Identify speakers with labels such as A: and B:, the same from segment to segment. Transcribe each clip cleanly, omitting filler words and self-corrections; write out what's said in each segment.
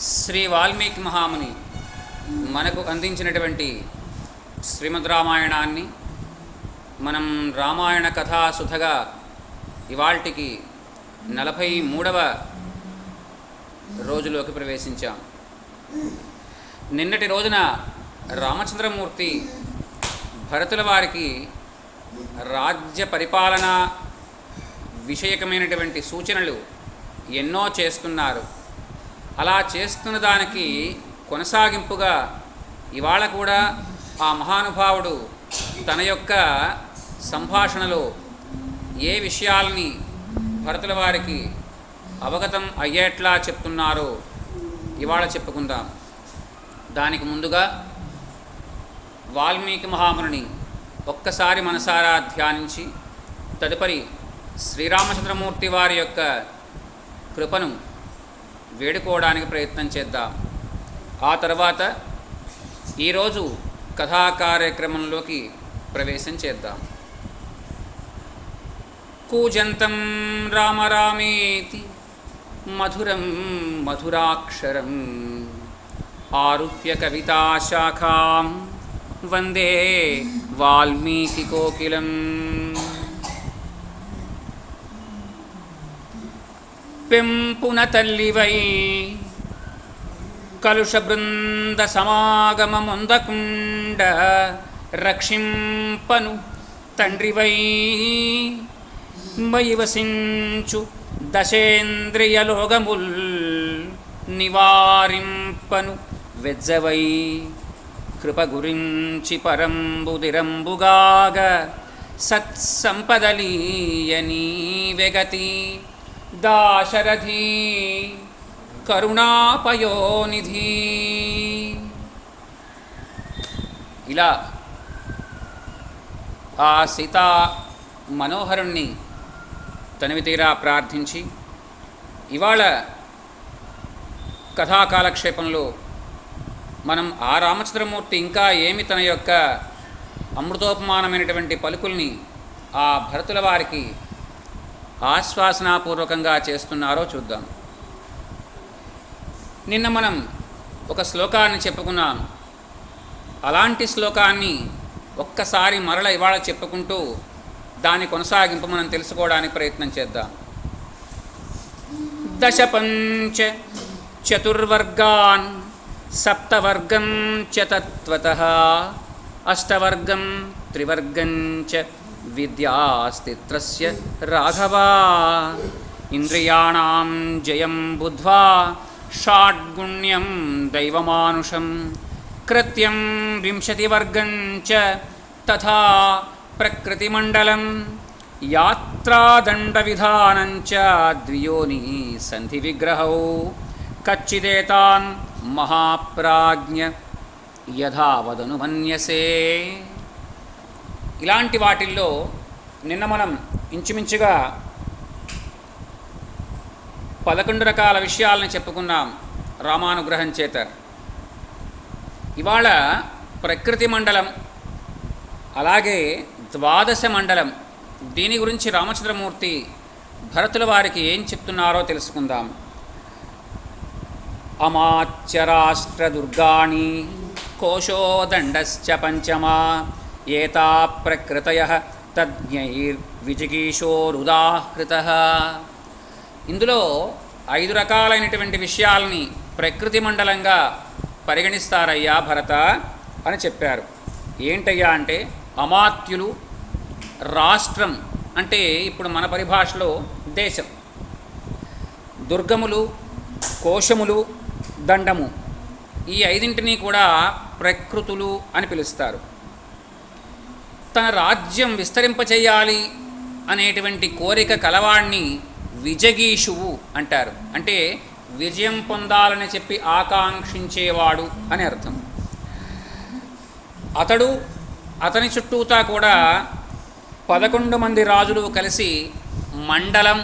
A: శ్రీ వాల్మీకి మహాముని మనకు అందించినటువంటి శ్రీమద్ రామాయణాన్ని మనం రామాయణ కథాసుధగా ఇవాల్టికి 43వ రోజులోకి ప్రవేశించాం. నిన్నటి రోజున రామచంద్రమూర్తి భరతుల వారికి రాజ్య పరిపాలన విషయకమైనటువంటి సూచనలు ఎన్నో చేస్తున్నారు. అలా చేస్తున్న దానికి కొనసాగింపుగా ఇవాళ కూడా ఆ మహానుభావుడు తన యొక్క సంభాషణలో ఏ విషయాల్ని భరతుల వారికి అవగతం అయ్యేట్లా చెప్తున్నారో ఇవాళ చెప్పుకుందాం. దానికి ముందుగా వాల్మీకి మహాముని ఒక్కసారి మనసారా ధ్యానించి తదుపరి శ్రీరామచంద్రమూర్తి వారి యొక్క కృపను వేడుకోవడానికి ప్రయత్నం చేద్దాం. ఆ తర్వాత ఈరోజు కథా కార్యక్రమంలోకి ప్రవేశం చేద్దాం. కూజంతం రామ రామేతి మధురం మధురాక్షరం ఆరుహ్య కవితాశాఖాం వందే వాల్మీకి కోకిలం. పెంపున తల్లివై కలుష బృంద సమాగమముందకుండ రక్షింపను తండ్రివై మయివసించు దశేంద్రియలోగముల్ నివారింపను వెజ్జవై కృప గురించి పరంబుదిరంబుగాగ సత్సంపదలీయనీ వెగతి దాశరథి కరుణాపయోనిధి. ఇలా ఆ సీతా మనోహరుణ్ణి తనివితీరా ప్రార్థించి ఇవాళ కథాకాలక్షేపంలో మనం ఆ రామచంద్రమూర్తి ఇంకా ఏమి తన యొక్క అమృతోపమానమైనటువంటి పలుకుల్ని ఆ భరతుల వారికి ఆశ్వాసనాపూర్వకంగా చేస్తున్నారో చూద్దాం. నిన్న మనం ఒక శ్లోకాన్ని చెప్పుకున్నాం. అలాంటి శ్లోకాన్ని ఒక్కసారి మరల ఇవాళ చెప్పుకుంటూ దాని కొనసాగింపు మనం తెలుసుకోవడానికి ప్రయత్నం చేద్దాం. దశపంచ చతుర్వర్గాన్ సప్తవర్గం చ తత్వతః అష్టవర్గం త్రివర్గం చ విద్యాస్తిత్రస్య రాఘవా ఇంద్రియాణాం జయం బుద్ధ్వా షాడ్గుణ్యం దైవమానుషం కృత్యం వింశతివర్గం చ తథా ప్రకృతిమండలం యాత్రాదండవిధానం చ ద్వియోని సంధి విగ్రహౌ కచ్చిదేతాన్ మహాప్రాజ్ఞ యథావదను మన్యసే. ఇలాంటి వాటిల్లో నిన్న మనం ఇంచుమించుగా 11 రకాల విషయాలను చెప్పుకున్నాం రామానుగ్రహం చేత. ఇవాళ ప్రకృతి మండలం అలాగే 12 మండలం దీని గురించి రామచంద్రమూర్తి భరతుల వారికి ఏం చెప్తున్నారో తెలుసుకుందాం. అమాత్యరాష్ట్రదుర్గాణి కోశోదండశ్చ పంచమా ఏతా ప్రకృతయః తజ్ఞైర్విజిగీషోరుదాహృతః. ఇందులో 5 రకాలైనటువంటి విషయాల్ని ప్రకృతి మండలంగా పరిగణిస్తారయ్యా భరత అని చెప్పారు. ఏంటయ్యా అంటే అమాత్యులు, రాష్ట్రం అంటే ఇప్పుడు మన పరిభాషలో దేశం, దుర్గములు, కోశములు, దండము ఈ 5ంటిని కూడా ప్రకృతులు అని పిలుస్తారు. తన రాజ్యం విస్తరింపచేయాలి అనేటువంటి కోరిక కలవాణ్ణి విజగీషువు అంటారు. అంటే విజయం పొందాలని చెప్పి ఆకాంక్షించేవాడు అని అర్థం. అతని చుట్టూతా కూడా 11 మంది రాజులు కలిసి మండలం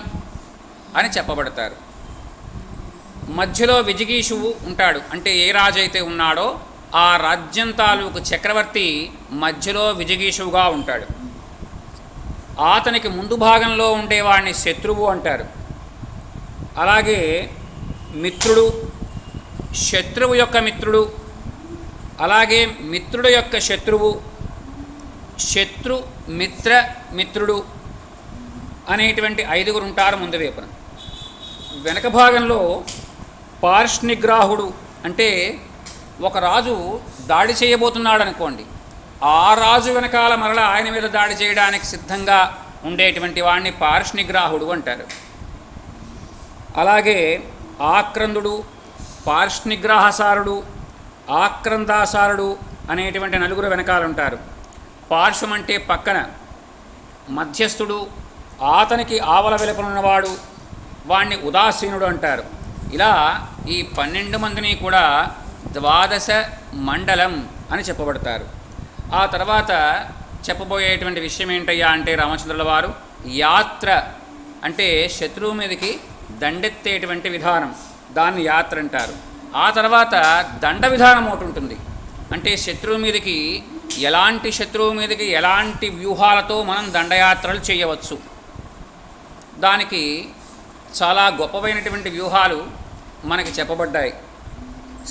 A: అని చెప్పబడతారు. మధ్యలో విజిగీషువు ఉంటాడు. అంటే ఏ రాజు అయితే ఉన్నాడో ఆ రాజ్యం తాలూకు చక్రవర్తి మధ్యలో విజిగీషువుగా ఉంటాడు. అతనికి ముందు భాగంలో ఉండేవాడిని శత్రువు అంటారు. అలాగే మిత్రుడు, శత్రువు యొక్క మిత్రుడు, అలాగే మిత్రుడు యొక్క శత్రువు, శత్రు మిత్ర మిత్రుడు అనేటువంటి 5గురు ఉంటారు ముందు వైపున. వెనక భాగంలో పార్ష్నిగ్రాహుడు అంటే ఒక రాజు దాడి చేయబోతున్నాడు అనుకోండి, ఆ రాజు వెనకాల మరలా ఆయన మీద దాడి చేయడానికి సిద్ధంగా ఉండేటువంటి వాడిని పార్ష్నిగ్రాహుడు అంటారు. అలాగే ఆక్రందుడు, పార్ష్నిగ్రాహసారుడు, ఆక్రందాసారుడు అనేటువంటి 4 వెనకాల ఉంటారు. పార్శ్వం అంటే పక్కన, మధ్యస్థుడు, అతనికి ఆవల వెలుపనున్నవాడు, వాణ్ణి ఉదాసీనుడు అంటారు. ఇలా ఈ 12 మందిని కూడా 12 మండలం అని చెప్పబడతారు. ఆ తర్వాత చెప్పబోయేటువంటి విషయం ఏంటయ్యా అంటే రామచంద్రుల వారు యాత్ర అంటే శత్రువు మీదకి దండెత్తేటువంటి విధానం, దాన్ని యాత్ర అంటారు. ఆ తర్వాత దండ విధానం ఒకటి ఉంటుంది. అంటే శత్రువు మీదకి ఎలాంటి వ్యూహాలతో మనం దండయాత్రలు చేయవచ్చు. దానికి చాలా గొప్పవైనటువంటి వ్యూహాలు మనకి చెప్పబడ్డాయి.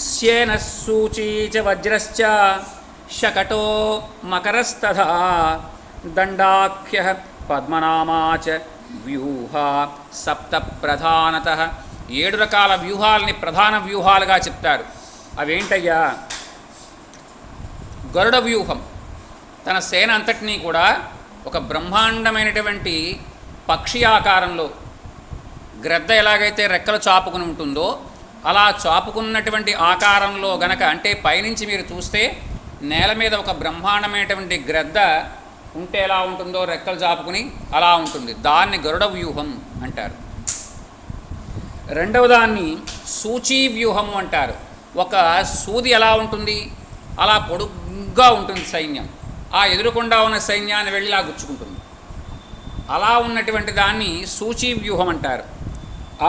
A: స్యేన సూచీచ వజ్రశ్చ శకటో మకరస్తథా దండాఖ్య పద్మనామాచ వ్యూహ సప్త ప్రధానతః. 7 రకాల వ్యూహాలని ప్రధాన వ్యూహాలుగా చెప్తారు. అవేంటయ్యా? గరుడ వ్యూహం తన సేన అంతటినీ కూడా ఒక బ్రహ్మాండమైనటువంటి పక్షి ఆకారంలో, గ్రద్ద ఎలాగైతే రెక్కలు చాపుకుని ఉంటుందో అలా చాపుకున్నటువంటి ఆకారంలో గనక, అంటే పైనుంచి మీరు చూస్తే నేల మీద ఒక బ్రహ్మాండమైనటువంటి గ్రద్ద ఉంటే ఎలా ఉంటుందో రెక్కలు చాపుకుని అలా ఉంటుంది. దాన్ని గరుడ వ్యూహం అంటారు. రెండవ దాన్ని సూచీ వ్యూహము అంటారు. ఒక సూది ఎలా ఉంటుంది అలా పొడుగ్గా ఉంటుంది సైన్యం, ఆ ఎదురుకుండా ఉన్న సైన్యాన్ని వెళ్ళి ఇలా గుచ్చుకుంటుంది. అలా ఉన్నటువంటి దాన్ని సూచీ వ్యూహం అంటారు.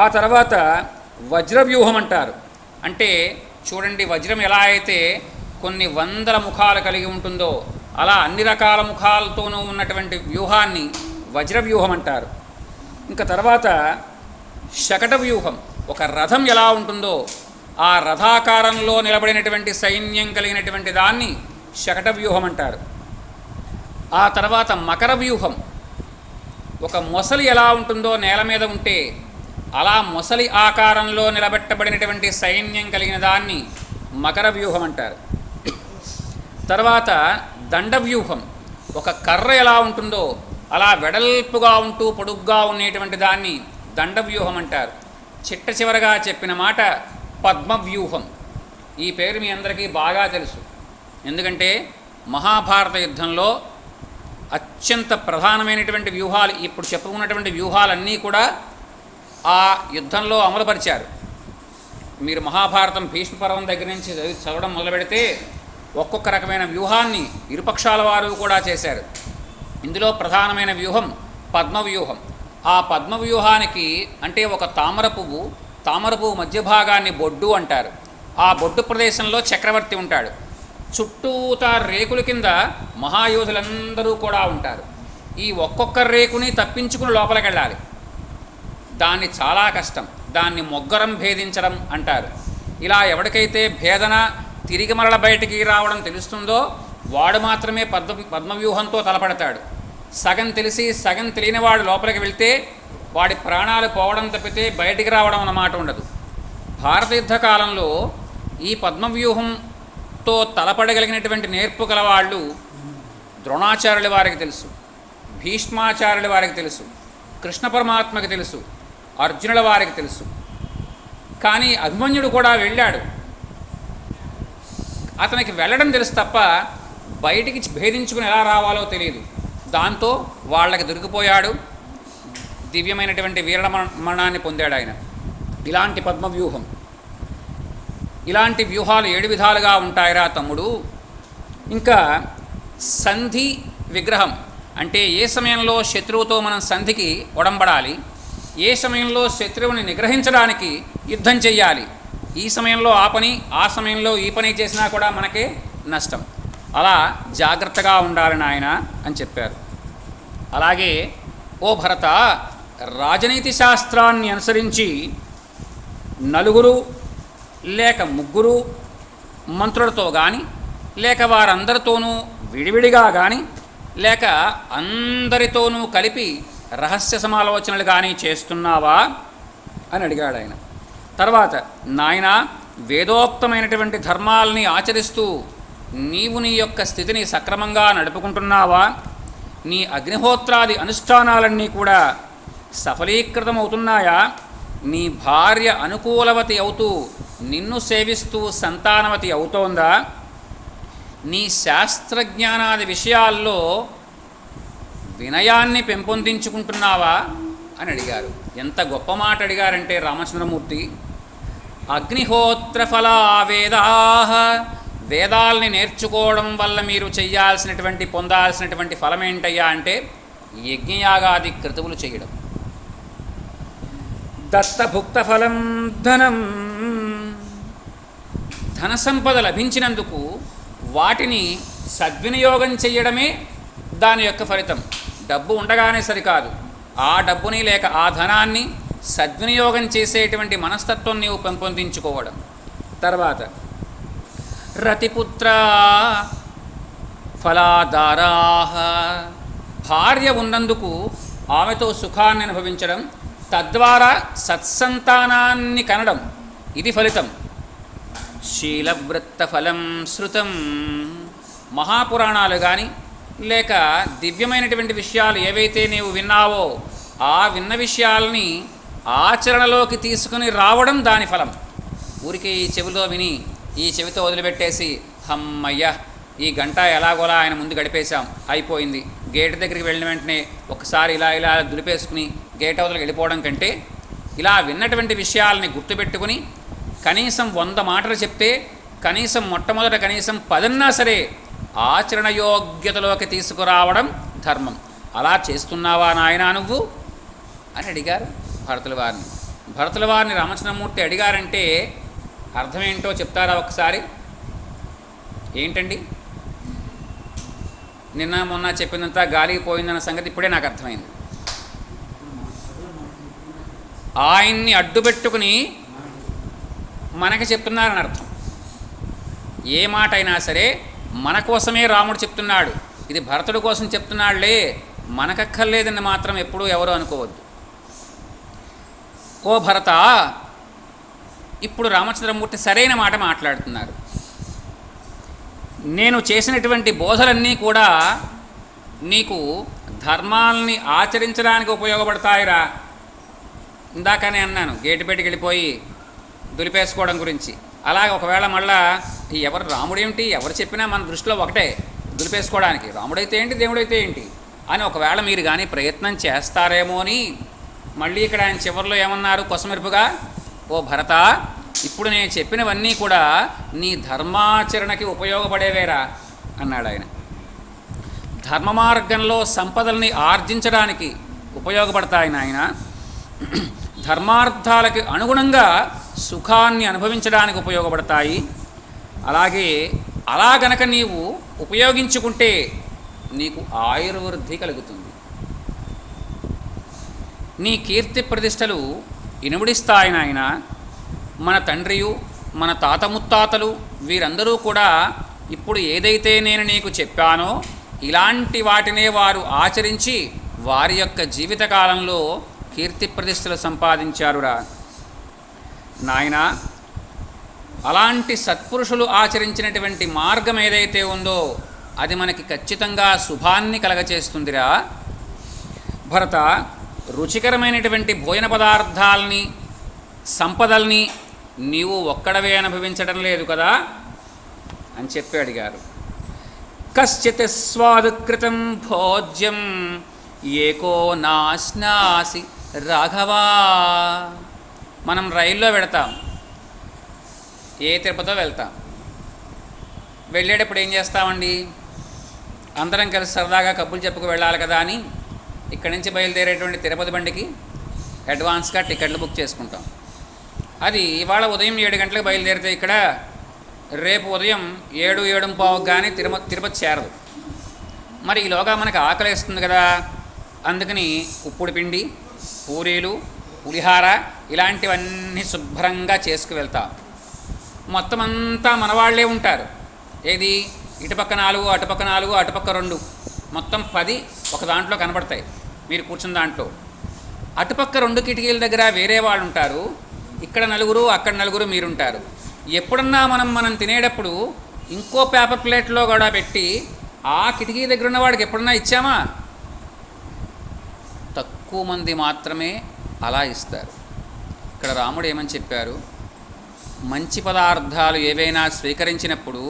A: ఆ తర్వాత వజ్రవ్యూహం అంటారు. అంటే చూడండి, వజ్రం ఎలా అయితే కొన్ని 100 ముఖాలు కలిగి ఉంటుందో అలా అన్ని రకాల ముఖాలతోనూ ఉన్నటువంటి వ్యూహాన్ని వజ్రవ్యూహం అంటారు. ఇంకా తర్వాత శకట వ్యూహం, ఒక రథం ఎలా ఉంటుందో ఆ రథాకారంలో నిలబడినటువంటి సైన్యం కలిగినటువంటి దాన్ని శకట వ్యూహం అంటారు. ఆ తర్వాత మకర వ్యూహం, ఒక మొసలి ఎలా ఉంటుందో నేల మీద ఉంటే అలా మొసలి ఆకారంలో నిలబెట్టబడినటువంటి సైన్యం కలిగిన దాన్ని మకర వ్యూహం అంటారు. తర్వాత దండవ్యూహం, ఒక కర్ర ఎలా ఉంటుందో అలా వెడల్పుగా ఉంటూ పొడుగ్గా ఉండేటువంటి దాన్ని దండవ్యూహం అంటారు. చిట్ట చివరగా చెప్పిన మాట పద్మవ్యూహం. ఈ పేరు మీ అందరికీ బాగా తెలుసు, ఎందుకంటే మహాభారత యుద్ధంలో అత్యంత ప్రధానమైనటువంటి వ్యూహాలు, ఇప్పుడు చెప్పుకున్నటువంటి వ్యూహాలన్నీ కూడా ఆ యుద్ధంలో అమలుపరిచారు. మీరు మహాభారతం భీష్మ పర్వం దగ్గర నుంచి చదవడం మొదలు పెడితే ఒక్కొక్క రకమైన వ్యూహాన్ని ఇరుపక్షాల వారు కూడా చేశారు. ఇందులో ప్రధానమైన వ్యూహం పద్మవ్యూహం. ఆ పద్మవ్యూహానికి అంటే ఒక తామర పువ్వు మధ్య భాగాన్ని బొడ్డు అంటారు. ఆ బొడ్డు ప్రదేశంలో చక్రవర్తి ఉంటాడు. చుట్టూతా రేకుల కింద మహాయోధులందరూ కూడా ఉంటారు. ఈ ఒక్కొక్క రేకుని తప్పించుకుని లోపలికి వెళ్ళాలి. దాన్ని చాలా కష్టం, దాన్ని మొగ్గరం భేదించడం అంటారు. ఇలా ఎవరికైతే భేదన తిరిగి మరల బయటికి రావడం తెలుస్తుందో వాడు మాత్రమే పద్మవ్యూహంతో తలపడతాడు. సగం తెలిసి సగం తెలియని వాడు లోపలికి వెళ్తే వాడి ప్రాణాలు పోవడం తప్పితే బయటికి రావడం అన్నమాట ఉండదు. భారత యుద్ధ కాలంలో ఈ పద్మవ్యూహంతో తలపడగలిగినటువంటి నేర్పు గల వాళ్ళు ద్రోణాచార్యుల వారికి తెలుసు, భీష్మాచార్యుల వారికి తెలుసు, కృష్ణ పరమాత్మకి తెలుసు, అర్జునుల వారికి తెలుసు. కానీ అభిమన్యుడు కూడా వెళ్ళాడు. అతనికి వెళ్ళడం తెలుసు తప్ప బయటికి భేదించుకుని ఎలా రావాలో తెలియదు. దాంతో వాళ్ళకి దొరికిపోయాడు, దివ్యమైనటువంటి వీరమరణాన్ని పొందాడు ఆయన. ఇలాంటి పద్మవ్యూహం, ఇలాంటి వ్యూహాలు 7 విధాలుగా ఉంటాయిరా తమ్ముడు. ఇంకా సంధి విగ్రహం అంటే ఏ సమయంలో శత్రువుతో మనం సంధికి ఒడంబడాలి, ఏ సమయంలో శత్రువుని నిగ్రహించడానికి యుద్ధం చెయ్యాలి, ఈ సమయంలో ఆ పని ఆ సమయంలో ఈ పని చేసినా కూడా మనకే నష్టం, అలా జాగ్రత్తగా ఉండాలి నాయన అని చెప్పారు. అలాగే ఓ భరత, రాజనీతి శాస్త్రాన్ని అనుసరించి 4 లేక ముగ్గురు మంత్రులతో కానీ, లేక వారందరితోనూ విడివిడిగా కానీ, లేక అందరితోనూ కలిపి రహస్య సమాలోచనలు కానీ చేస్తున్నావా అని అడిగాడు ఆయన. తర్వాత, నాయనా, వేదోక్తమైనటువంటి ధర్మాలని ఆచరిస్తూ నీవు నీ యొక్క స్థితిని సక్రమంగా నడుపుకుంటున్నావా? నీ అగ్నిహోత్రాది అనుష్ఠానాలన్నీ కూడా సఫలీకృతమవుతున్నాయా? నీ భార్య అనుకూలవతి అవుతూ నిన్ను సేవిస్తూ సంతానవతి అవుతోందా? నీ శాస్త్రజ్ఞానాది విషయాల్లో వినయాన్ని పెంపొందించుకుంటున్నావా అని అడిగారు. ఎంత గొప్ప మాట అడిగారంటే రామచంద్రమూర్తి, అగ్నిహోత్ర ఫలా వేదాః, వేదాల్ని నేర్చుకోవడం వల్ల మీరు చెయ్యాల్సినటువంటి పొందాల్సినటువంటి ఫలం ఏంటయ్యా అంటే యజ్ఞయాగాది క్రతువులు చేయడం. దత్తభుక్త ఫలం ధనం, ధన సంపద లభించినందుకు వాటిని సద్వినియోగం చేయడమే దాని యొక్క ఫలితం. డబ్బు ఉండగానే సరికాదు, ఆ డబ్బుని లేక ఆ ధనాన్ని సద్వినియోగం చేసేటువంటి మనస్తత్వం నీవు పెంపొందించుకోవడం. తర్వాత, రతిపుత్ర ఫలాదారాహ, భార్య ఉన్నందుకు ఆమెతో సుఖాన్ని అనుభవించడం, తద్వారా సత్సంతానాన్ని కనడం, ఇది ఫలితం. శీలవృత్త ఫలం శృతం, మహాపురాణాలు కానీ లేక దివ్యమైనటువంటి విషయాలు ఏవైతే నీవు విన్నావో ఆ విన్న విషయాల్ని ఆచరణలోకి తీసుకుని రావడం దాని ఫలం. ఊరికి ఈ చెవిలో విని ఈ చెవితో వదిలిపెట్టేసి హమ్మయ్య ఈ గంట ఎలాగోలా ఆయన ముందు గడిపేశాం అయిపోయింది, గేటు దగ్గరికి వెళ్ళిన వెంటనే ఒకసారి ఇలా ఇలా దులిపేసుకుని గేట్ అవతలకి వెళ్ళిపోవడం కంటే, ఇలా విన్నటువంటి విషయాలని గుర్తుపెట్టుకుని కనీసం 100 మాటలు చెప్తే కనీసం మొట్టమొదట కనీసం 10 సరే ఆచరణయోగ్యతలోకి తీసుకురావడం ధర్మం. అలా చేస్తున్నావా నాయనా నువ్వు అని అడిగారు భరతుల వారిని. భరతుల వారిని రామచంద్రమూర్తి అడిగారంటే అర్థం ఏంటో చెప్తారా ఒకసారి? ఏంటండి, నిన్న మొన్న చెప్పినంత గాలికి పోయిందన్న సంగతి ఇప్పుడే నాకు అర్థమైంది. ఆయన్ని అడ్డుపెట్టుకుని మనకి చెప్తున్నారని అర్థం. ఏ మాట అయినా సరే మన కోసమే రాముడు చెప్తున్నాడు, ఇది భరతుడి కోసం చెప్తున్నాడులే, మనకక్కర్లేదని మాత్రం ఎప్పుడూ ఎవరు అనుకోవద్దు. ఓ భరత, ఇప్పుడు రామచంద్రమూర్తి సరైన మాట మాట్లాడుతున్నారు. నేను చేసినటువంటి బోధలన్నీ కూడా నీకు ధర్మాల్ని ఆచరించడానికి ఉపయోగపడతాయిరా. ఇందాకనే అన్నాను గేటు పెట్టుకు వెళ్ళిపోయి దులిపేసుకోవడం గురించి. అలాగే ఒకవేళ మళ్ళా ఎవరు రాముడేమిటి, ఎవరు చెప్పినా మన దృష్టిలో ఒకటే, దులిపేసుకోవడానికి రాముడైతే ఏంటి దేవుడైతే ఏంటి అని ఒకవేళ మీరు కానీ ప్రయత్నం చేస్తారేమో అని మళ్ళీ ఇక్కడ ఆయన చివరిలో ఏమన్నారు కొసమెరుపుగా, ఓ భరత, ఇప్పుడు నేను చెప్పినవన్నీ కూడా నీ ధర్మాచరణకి ఉపయోగపడేవేరా అన్నాడు ఆయన. ధర్మ మార్గంలో సంపదల్ని ఆర్జించడానికి ఉపయోగపడతాయి నాయన, ధర్మార్థాలకి అనుగుణంగా సుఖాన్ని అనుభవించడానికి ఉపయోగపడతాయి. అలాగే అలా గనక నీవు ఉపయోగించుకుంటే నీకు ఆయుర్వృద్ధి కలుగుతుంది, నీ కీర్తి ప్రతిష్టలు ఇనుముడిస్తాయి నాయన. మన తండ్రియు మన తాత ముత్తాతలు వీరందరూ కూడా ఇప్పుడు ఏదైతే నేను నీకు చెప్పానో ఇలాంటి వాటినే వారు ఆచరించి వారి యొక్క జీవితకాలంలో కీర్తి ప్రతిష్టలు సంపాదించారురా నాయనా. అలాంటి సత్పురుషులు ఆచరించినటువంటి మార్గం ఏదైతే ఉందో అది మనకి ఖచ్చితంగా శుభాన్ని కలగచేస్తుందిరా భరత. రుచికరమైనటువంటి భోజన పదార్థాలని సంపదల్ని నీవు ఒక్కడవే అనుభవించడం లేదు కదా అని చెప్పి అడిగారు. కశ్చిత్ స్వాదుకృతం భోజ్యం ఏకో నాశ్నాసి రాఘవా. మనం రైల్లో వెళతాం, ఏ తిరుపతిలో వెళ్తాం, వెళ్ళేటప్పుడు ఏం చేస్తామండి, అందరం కలిసి సరదాగా కబుర్లు చెప్పుకు వెళ్ళాలి కదా అని ఇక్కడి నుంచి బయలుదేరేటువంటి తిరుపతి బండికి అడ్వాన్స్గా టికెట్లు బుక్ చేసుకుంటాం. అది ఇవాళ ఉదయం 7 గంటలకు బయలుదేరితే ఇక్కడ రేపు ఉదయం 7-7:15 కానీ తిరుపతి చేరదు. మరి ఈలోగా మనకు ఆకలేస్తుంది కదా, అందుకని ఉప్పుడు పిండి, పూరీలు, పులిహార ఇలాంటివన్నీ శుభ్రంగా చేసుకు వెళ్తాం. మొత్తం అంతా మనవాళ్లే ఉంటారు. ఏది, ఇటుపక్క 4, అటుపక్క 4, అటుపక్క 2, మొత్తం 10 ఒక దాంట్లో కనబడతాయి. మీరు కూర్చున్న దాంట్లో అటుపక్క 2 కిటికీల దగ్గర వేరే వాళ్ళు ఉంటారు. ఇక్కడ 4, అక్కడ 4 మీరుంటారు. ఎప్పుడన్నా మనం తినేటప్పుడు ఇంకో పేపర్ ప్లేట్లో కూడా పెట్టి ఆ కిటికీ దగ్గర ఉన్న వాడికి ఎప్పుడన్నా ఇచ్చామా? తక్కువ మంది మాత్రమే అలా ఇస్తారు. ఇక్కడ రాముడు ఏమని చెప్పారు, మంచి పదార్థాలు ఏవైనా స్వీకరించినప్పుడు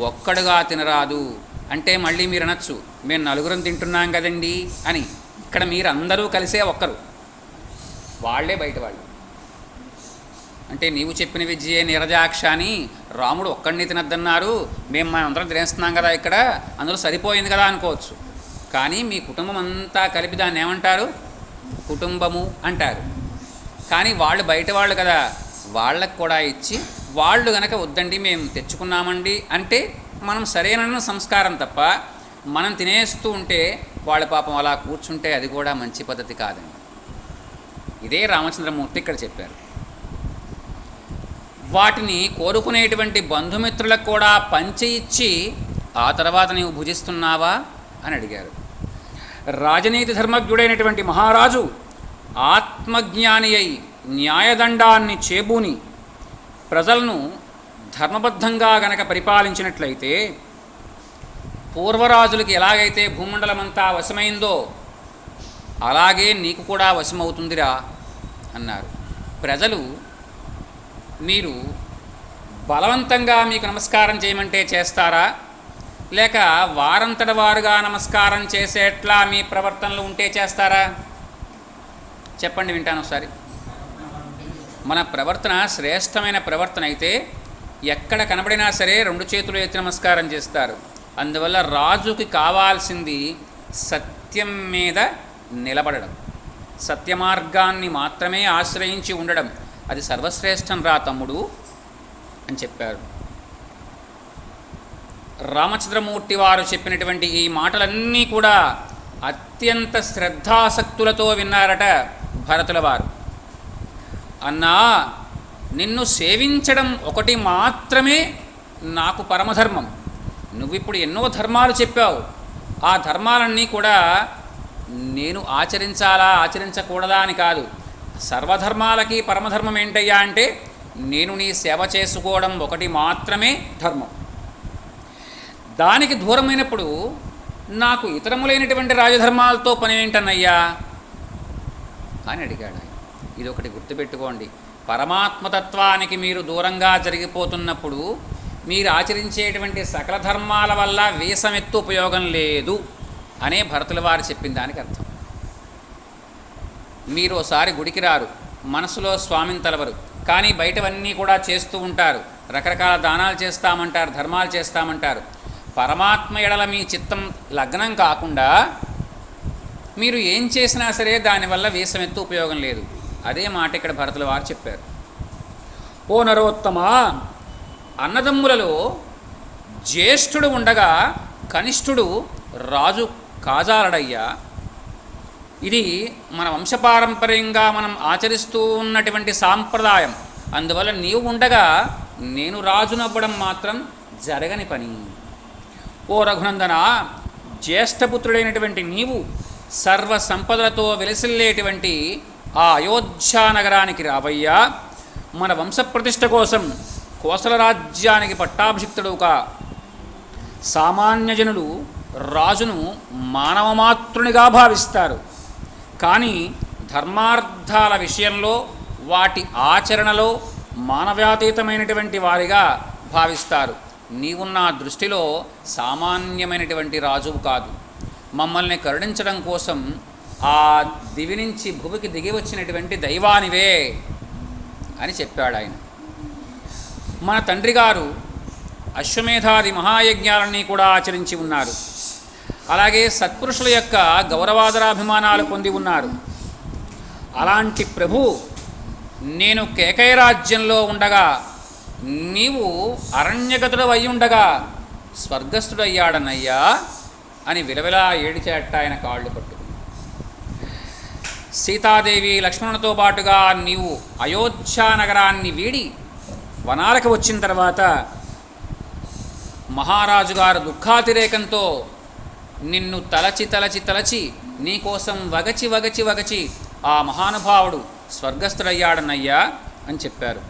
A: ఒక్కడుగా తినరాదు అంటే మళ్ళీ మీరు అనొచ్చు, మేము 4 తింటున్నాం కదండి అని. ఇక్కడ మీరు అందరూ కలిసే ఒక్కరు, వాళ్లే బయట వాళ్ళు. అంటే నీవు చెప్పిన విద్యే నీరజాక్ష అని రాముడు ఒక్కడిని తినద్దన్నారు, మేము అందరం తినేస్తున్నాం కదా ఇక్కడ, అందులో సరిపోయింది కదా అనుకోవచ్చు. కానీ మీ కుటుంబం అంతా కలిపి దాన్ని ఏమంటారు? కుటుంబము అంటారు. కానీ వాళ్ళు బయట వాళ్ళు కదా, వాళ్ళకు కూడా ఇచ్చి వాళ్ళు గనక వద్దండి మేము తెచ్చుకున్నామండి అంటే మనం సరైన సంస్కారం తప్ప మనం తినేస్తూ ఉంటే వాళ్ళ పాపం అలా కూర్చుంటే అది కూడా మంచి పద్ధతి కాదండి. ఇదే రామచంద్రమూర్తి ఇక్కడ చెప్పారు. వాటిని కోరుకునేటువంటి బంధుమిత్రులకు కూడా పంచి ఇచ్చి ఆ తర్వాత నీవు భుజిస్తున్నావా అని అడిగారు. రాజనీతి ధర్మజ్ఞుడైనటువంటి మహారాజు ఆత్మజ్ఞాని అయి న్యాయదండాన్ని చేబూని ప్రజలను ధర్మబద్ధంగా గనక పరిపాలించినట్లయితే పూర్వరాజులకి ఎలాగైతే భూమండలమంతా వశమైందో అలాగే నీకు కూడా వశమవుతుందిరా అన్నారు. ప్రజలు మీరు బలవంతంగా మీకు నమస్కారం చేయమంటే చేస్తారా, లేక వారంతట వారుగా నమస్కారం చేసేట్లా మీ ప్రవర్తనలు ఉంటే చేస్తారా? చెప్పండి, వింటాను ఒకసారి. మన ప్రవర్తన శ్రేష్టమైన ప్రవర్తన అయితే ఎక్కడ కనబడినా సరే 2 చేతులు ఎత్తి నమస్కారం చేస్తారు. అందువల్ల రాజుకి కావాల్సింది సత్యం మీద నిలబడడం, సత్యమార్గాన్ని మాత్రమే ఆశ్రయించి ఉండడం. అది సర్వశ్రేష్టం రా తమ్ముడు అని చెప్పారు. రామచంద్రమూర్తి వారు చెప్పినటువంటి ఈ మాటలన్నీ కూడా అత్యంత శ్రద్ధాసక్తులతో విన్నారట భరతుల వారు. అన్నా, నిన్ను సేవించడం ఒకటి మాత్రమే నాకు పరమధర్మం. నువ్విప్పుడు ఎన్నో ధర్మాలు చెప్పావు, ఆ ధర్మాలన్నీ కూడా నేను ఆచరించాలా ఆచరించకూడదా అని కాదు. సర్వధర్మాలకి పరమధర్మం ఏంటయ్యా అంటే నేను నీ సేవ చేసుకోవడం ఒకటి మాత్రమే ధర్మం. దానికి దూరమైనప్పుడు నాకు ఇతరములైనటువంటి రాజధర్మాలతో పని ఏంటన్నయ్యా అని అడిగాడు ఆయన. ఇది ఒకటి గుర్తుపెట్టుకోండి, పరమాత్మతత్వానికి మీరు దూరంగా జరిగిపోతున్నప్పుడు మీరు ఆచరించేటువంటి సకల ధర్మాల వల్ల వీసమెత్తు ఉపయోగం లేదు అనే భరతుల వారు చెప్పిన దానికి అర్థం. మీరు ఒకసారి గుడికి రారు, మనసులో స్వామిని తలవరు, కానీ బయటవన్నీ కూడా చేస్తూ ఉంటారు. రకరకాల దానాలు చేస్తామంటారు, ధర్మాలు చేస్తామంటారు. పరమాత్మ ఎడల మీ చిత్తం లగ్నం కాకుండా మీరు ఏం చేసినా సరే దానివల్ల వీసమెత్తు ఉపయోగం లేదు. అదే మాట ఇక్కడ భరతుల వారు చెప్పారు. ఓ నరోత్తమ, అన్నదమ్ములలో జ్యేష్ఠుడు ఉండగా కనిష్ఠుడు రాజు కాజాలడయ్యా. ఇది మన వంశపారంపర్యంగా మనం ఆచరిస్తూ ఉన్నటువంటి సాంప్రదాయం. అందువల్ల నీవు ఉండగా నేను రాజునవ్వడం మాత్రం జరగని పని. ఓ రఘునందన, జ్యేష్ఠపుత్రుడైనటువంటి నీవు సర్వ సంపదలతో వెలసిల్లేటువంటి ఆ అయోధ్యా నగరానికి రావయ్యా. మన వంశప్రతిష్ఠ కోసం కోసల రాజ్యానికి పట్టాభిషిక్తుడుగా సామాన్యజనులు రాజును మానవమాతృనిగా భావిస్తారు. కానీ ధర్మార్థాల విషయంలో వాటి ఆచరణలో మానవాతీతమైనటువంటి వారిగా భావిస్తారు. నీవు నా దృష్టిలో సామాన్యమైనటువంటి రాజువు కాదు. మమ్మల్ని కరుణించడం కోసం ఆ దివి నుంచి భూమికి దిగి వచ్చినటువంటి దైవానివే అని చెప్పాడు ఆయన. మన తండ్రి గారు అశ్వమేధాది మహాయజ్ఞాలన్నీ కూడా ఆచరించి ఉన్నారు. అలాగే సత్పురుషుల యొక్క గౌరవాదరాభిమానాలు పొంది ఉన్నారు. అలాంటి ప్రభు నేను కేకయ రాజ్యంలో ఉండగా నీవు అరణ్యగతుడు అయి ఉండగా స్వర్గస్థుడయ్యాడనయ్యా అని విలవిలా ఏడిచేట ఆయన కాళ్ళు పట్టుకుని. సీతాదేవి లక్ష్మణునితో పాటుగా నీవు అయోధ్యా నగరాన్ని వీడి వనాలకు వచ్చిన తర్వాత మహారాజు గారు దుఃఖాతిరేకంతో నిన్ను తలచి తలచి తలచి నీకోసం వగచి వగచి వగచి ఆ మహానుభావుడు స్వర్గస్థుడయ్యాడనయ్యా అని చెప్పారు.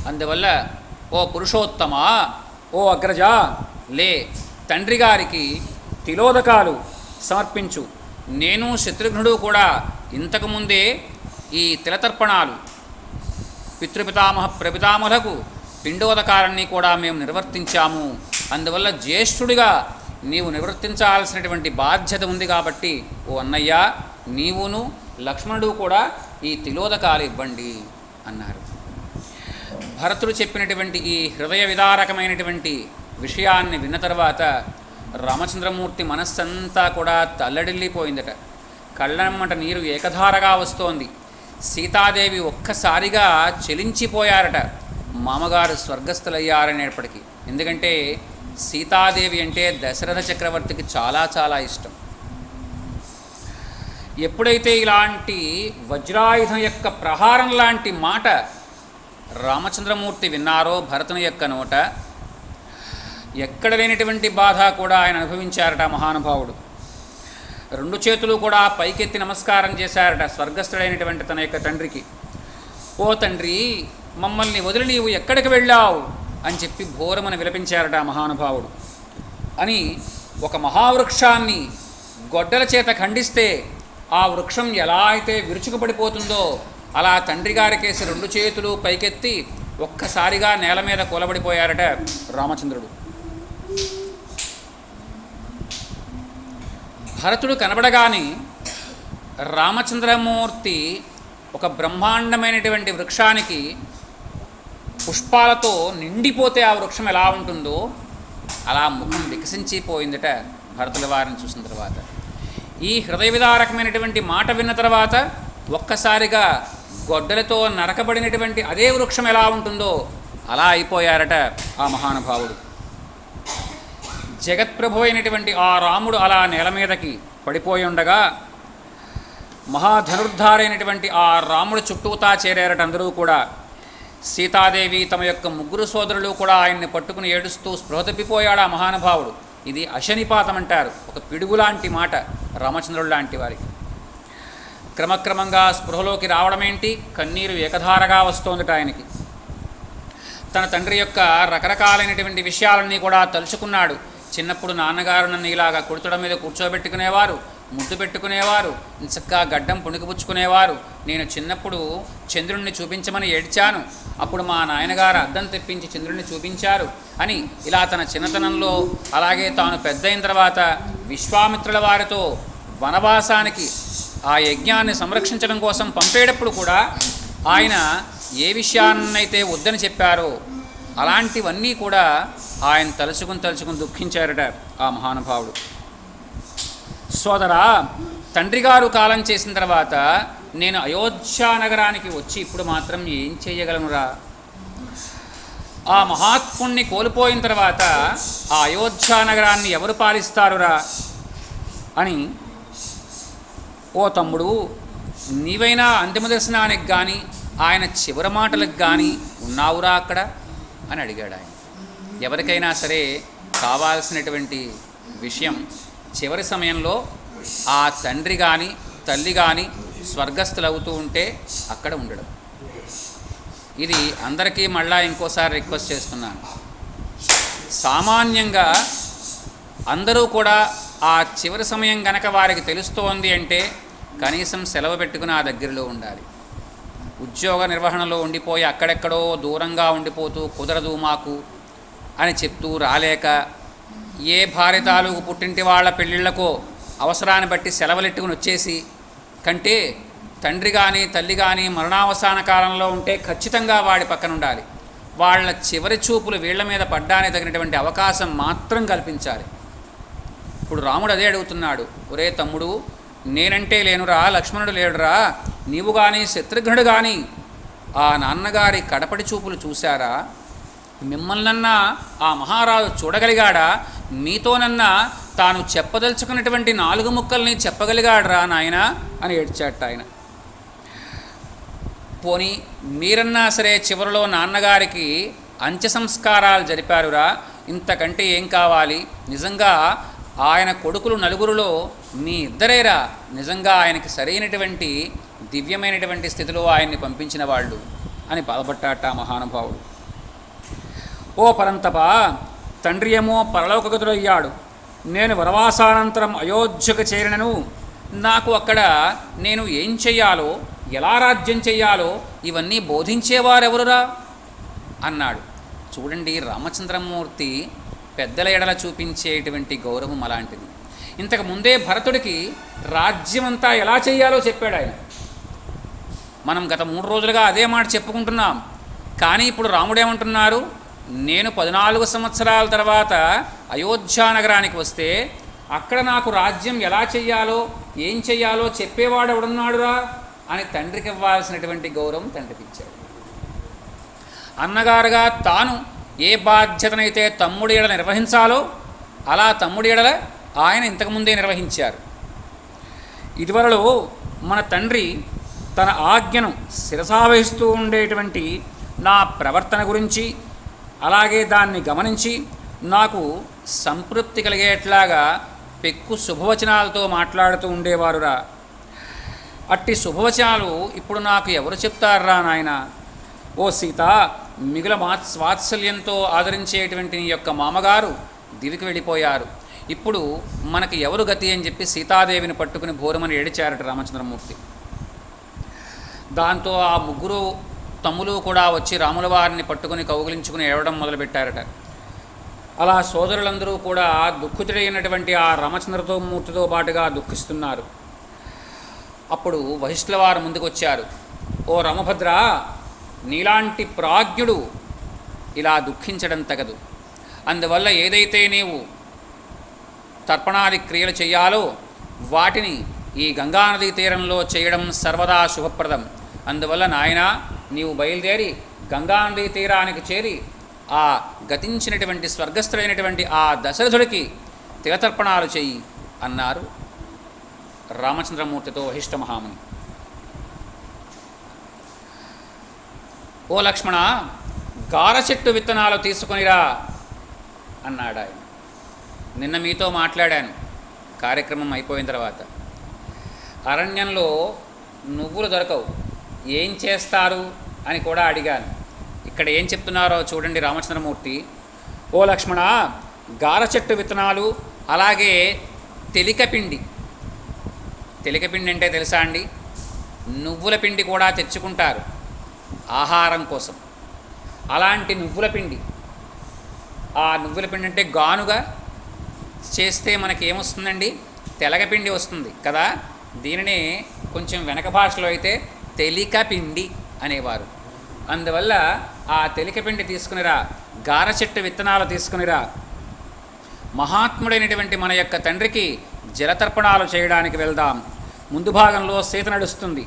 A: అందువల్ల ఓ పురుషోత్తమా, ఓ అగ్రజా, లే, తండ్రి గారికి తిలోదకాలు సమర్పించు. నేను శత్రుఘ్నుడు కూడా ఇంతకుముందే ఈ తిలతర్పణాలు పితృపితామహ ప్రపితామహులకు పిండోదకాలన్నీ కూడా మేము నిర్వర్తించాము. అందువల్ల జ్యేష్ఠుడిగా నీవు నిర్వర్తించాల్సినటువంటి బాధ్యత ఉంది కాబట్టి ఓ అన్నయ్య, నీవును లక్ష్మణుడు కూడా ఈ తిలోదకాలు ఇవ్వండి అన్నారు. భరతుడు చెప్పినటువంటి ఈ హృదయ విదారకమైనటువంటి విషయాన్ని విన్న తర్వాత రామచంద్రమూర్తి మనస్సంతా కూడా తల్లడిల్లిపోయిందట. కళ్ళమ్మట నీరు ఏకధారగా వస్తోంది. సీతాదేవి ఒక్కసారిగా చెలించిపోయారట, మామగారు స్వర్గస్థులయ్యారనేప్పటికీ. ఎందుకంటే సీతాదేవి అంటే దశరథ చక్రవర్తికి చాలా చాలా ఇష్టం. ఎప్పుడైతే ఇలాంటి వజ్రాయుధం యొక్క ప్రహారం లాంటి మాట రామచంద్రమూర్తి విన్నారో భరతుని యొక్క నోట, ఎక్కడ లేనటువంటి బాధ కూడా ఆయన అనుభవించారట మహానుభావుడు. రెండు చేతులు కూడా పైకెత్తి నమస్కారం చేశారట స్వర్గస్థుడైనటువంటి తన యొక్క తండ్రికి. ఓ తండ్రి, మమ్మల్ని వదిలి నీవు ఎక్కడికి వెళ్ళావు అని చెప్పి ఘోరమని విలపించారట మహానుభావుడు. అని ఒక మహావృక్షాన్ని గొడ్డల చేత ఖండిస్తే ఆ వృక్షం ఎలా అయితే విరుచుకుపడిపోతుందో అలా తండ్రి గారికేసి రెండు చేతులు పైకెత్తి ఒక్కసారిగా నేల మీద కూలబడిపోయారట రామచంద్రుడు. భరతుడు కనబడగానే రామచంద్రమూర్తి ఒక బ్రహ్మాండమైనటువంటి వృక్షానికి పుష్పాలతో నిండిపోతే ఆ వృక్షం ఎలా ఉంటుందో అలా ముఖం వికసించిపోయిందట భరతుల వారిని చూసిన తర్వాత. ఈ హృదయ విదారకమైనటువంటి మాట విన్న తర్వాత ఒక్కసారిగా గొడ్డలతో నరకబడినటువంటి అదే వృక్షం ఎలా ఉంటుందో అలా అయిపోయారట ఆ మహానుభావుడు. జగత్ప్రభు అయినటువంటి ఆ రాముడు అలా నేల మీదకి పడిపోయి ఉండగా మహాధనుర్ధారైనటువంటి ఆ రాముడు చుట్టూతా చేరారట అందరూ కూడా. సీతాదేవి తమ యొక్క ముగ్గురు సోదరులు కూడా ఆయన్ని పట్టుకుని ఏడుస్తూ స్పృహ తప్పిపోయాడు ఆ మహానుభావుడు. ఇది అశనిపాతం అంటారు, ఒక పిడుగు లాంటి మాట రామచంద్రుడు లాంటి వారికి. క్రమక్రమంగా స్పృహలోకి రావడమేంటి, కన్నీరు ఏకధారగా వస్తోందట ఆయనకి. తన తండ్రి యొక్క రకరకాలైనటువంటి విషయాలన్నీ కూడా తలుచుకున్నాడు. చిన్నప్పుడు నాన్నగారు నన్ను ఇలాగా కుర్చడం మీద కూర్చోబెట్టుకునేవారు, ముద్దు పెట్టుకునేవారు, చక్కగా గడ్డం పుణికిపుచ్చుకునేవారు. నేను చిన్నప్పుడు చంద్రుణ్ణి చూపించమని ఏడ్చాను, అప్పుడు మా నాయనగారు అద్దం తెప్పించి చంద్రుణ్ణి చూపించారు అని ఇలా తన చిన్నతనంలో, అలాగే తాను పెద్దయిన తర్వాత విశ్వామిత్రుల వారితో వనవాసానికి ఆ యజ్ఞాన్ని సంరక్షించడం కోసం పంపేటప్పుడు కూడా ఆయన ఏ విషయాన్నైతే వద్దని చెప్పారో అలాంటివన్నీ కూడా ఆయన తలుచుకుని దుఃఖించారట ఆ మహానుభావుడు. సోదరా, తండ్రి గారు కాలం చేసిన తర్వాత నేను అయోధ్య నగరానికి వచ్చి ఇప్పుడు మాత్రం ఏం చేయగలనురా? ఆ మహాత్ముణ్ణి కోల్పోయిన తర్వాత ఆ అయోధ్య నగరాన్ని ఎవరు పాలిస్తారురా అని, ఓ తమ్ముడు, నీవైనా అంతిమ దర్శనానికి కానీ ఆయన చివరి మాటలకు కానీ ఉన్నావురా అక్కడ అని అడిగాడు ఆయన. ఎవరికైనా సరే కావాల్సినటువంటి విషయం చివరి సమయంలో ఆ తండ్రి కానీ తల్లి కానీ స్వర్గస్థులవుతూ ఉంటే అక్కడ ఉండడం. ఇది అందరికీ మళ్ళా ఇంకోసారి రిక్వెస్ట్ చేస్తున్నాను. సామాన్యంగా అందరూ కూడా ఆ చివరి సమయం గనక వారికి తెలుస్తోంది అంటే కనీసం సెలవు పెట్టుకుని ఆ దగ్గరలో ఉండాలి. ఉద్యోగ నిర్వహణలో ఉండిపోయి అక్కడెక్కడో దూరంగా ఉండిపోతూ కుదరదు మాకు అని చెప్తూ రాలేక, ఏ భార్య తాలూకు పుట్టింటి వాళ్ళ పెళ్ళిళ్ళకో అవసరాన్ని బట్టి సెలవులెట్టుకుని వచ్చేసి కంటే తండ్రి కానీ తల్లి కానీ మరణావసాన కాలంలో ఉంటే ఖచ్చితంగా వాడి పక్కన ఉండాలి. వాళ్ళ చివరి చూపులు వీళ్ల మీద పడ్డానికి తగినటువంటి అవకాశం మాత్రం కల్పించాలి. ఇప్పుడు రాముడు అదే అడుగుతున్నాడు, ఒరే తమ్ముడు, నేనంటే లేనురా, లక్ష్మణుడు లేడురా, నీవు కానీ శత్రుఘ్నుడు కానీ ఆ నాన్నగారి కడపటి చూపులు చూశారా? మిమ్మల్నన్నా ఆ మహారాజు చూడగలిగాడా? మీతోనన్నా తాను చెప్పదలుచుకున్నటువంటి 4 ముక్కల్ని చెప్పగలిగాడరా నాయన అని ఏడ్చాట ఆయన. పోనీ మీరన్నా సరే చివరిలో నాన్నగారికి అంత్య సంస్కారాలు జరిపారురా, ఇంతకంటే ఏం కావాలి? నిజంగా ఆయన కొడుకులు నలుగురిలో మీ ఇద్దరేరా నిజంగా ఆయనకి సరైనటువంటి దివ్యమైనటువంటి స్థితిలో ఆయన్ని పంపించిన వాళ్ళు అని బాధపడ్డాట మహానుభావుడు. ఓ పరంతప, తండ్రి ఏమో పరలోకగతుడయ్యాడు, నేను వనవాసానంతరం అయోధ్యకు చేరినను, నాకు అక్కడ నేను ఏం చెయ్యాలో, ఎలా రాజ్యం చెయ్యాలో ఇవన్నీ బోధించేవారెవరురా అన్నాడు. చూడండి, రామచంద్రమూర్తి పెద్దల ఎడల చూపించేటువంటి గౌరవం అలాంటిది. ఇంతకు ముందే భరతుడికి రాజ్యమంతా ఎలా చెయ్యాలో చెప్పాడు ఆయన. మనం గత 3 రోజులుగా అదే మాట చెప్పుకుంటున్నాం. కానీ ఇప్పుడు రాముడేమంటున్నారు, నేను 14 సంవత్సరాల తర్వాత అయోధ్యా నగరానికి వస్తే అక్కడ నాకు రాజ్యం ఎలా చెయ్యాలో ఏం చెయ్యాలో చెప్పేవాడు ఎవడున్నాడురా అని తండ్రికి ఇవ్వాల్సినటువంటి గౌరవం తండ్రికి ఇచ్చాడు. అన్నగారుగా తాను ఏ బాధ్యతనైతే తమ్ముడి ఎడల నిర్వహించాలో అలా తమ్ముడి ఎడల ఆయన ఇంతకుముందే నిర్వహించారు. ఇదివరలో మన తండ్రి తన ఆజ్ఞను శిరసావహిస్తూ ఉండేటువంటి నా ప్రవర్తన గురించి, అలాగే దాన్ని గమనించి నాకు సంతృప్తి కలిగేట్లాగా పెక్కు శుభవచనాలతో మాట్లాడుతూ ఉండేవారురా. అట్టి శుభవచనాలు ఇప్పుడు నాకు ఎవరు చెప్తారా నాయన? ఓ సీత, మిగుల వాత్సల్యంతో ఆదరించేటువంటి నీ యొక్క మామగారు దివికి వెళ్ళిపోయారు, ఇప్పుడు మనకి ఎవరు గతి అని చెప్పి సీతాదేవిని పట్టుకుని భోరమని ఏడిచారట రామచంద్రమూర్తి. దాంతో ఆ 3 తమ్ములు కూడా వచ్చి రాముల వారిని పట్టుకుని కౌగిలించుకుని ఏడవడం మొదలుపెట్టారట. అలా సోదరులందరూ కూడా దుఃఖితుడైనటువంటి ఆ రామచంద్రమూర్తితో పాటుగా దుఃఖిస్తున్నారు. అప్పుడు వశిష్ఠుల వారు ముందుకు వచ్చారు. ఓ రామభద్ర, నీలాంటి ప్రాజ్ఞుడు ఇలా దుఃఖించడం తగదు. అందువల్ల ఏదైతే నీవు తర్పణాది క్రియలు చేయాలో వాటిని ఈ గంగానదీ తీరంలో చేయడం సర్వదా శుభప్రదం. అందువల్ల నాయన, నీవు బయలుదేరి గంగానదీ తీరానికి చేరి ఆ గతించినటువంటి స్వర్గస్థుడైనటువంటి ఆ దశరథుడికి తిలతర్పణాలు చెయ్యి అన్నారు రామచంద్రమూర్తితో వశిష్ఠ మహాముని. ఓ లక్ష్మణ, గార చెట్టు విత్తనాలు తీసుకొనిరా అన్నాడు ఆయన. నిన్న మీతో మాట్లాడాను కార్యక్రమం అయిపోయిన తర్వాత. అరణ్యంలో నువ్వులు దొరకవు, ఏం చేస్తారు అని కూడా అడిగాను. ఇక్కడ ఏం చెప్తున్నారో చూడండి రామచంద్రమూర్తి. ఓ లక్ష్మణ, గార చెట్టు విత్తనాలు, అలాగే తెలికపిండి. తెలికపిండి అంటే తెలుసా అండి? నువ్వుల పిండి కూడా తెచ్చుకుంటారు ఆహారం కోసం. అలాంటి నువ్వుల పిండి, ఆ నువ్వుల పిండి అంటే గానుగా చేస్తే మనకి ఏమొస్తుందండి? తెలగపిండి వస్తుంది కదా. దీనినే కొంచెం వెనక భాషలో అయితే తెలికపిండి అనేవారు. అందువల్ల ఆ తెలికపిండి తీసుకునిరా, గార చెట్టు విత్తనాలు తీసుకునిరా. మహాత్ముడైనటువంటి మన యొక్క తండ్రికి జలతర్పణాలు చేయడానికి వెళ్దాం. ముందు భాగంలో సీత నడుస్తుంది,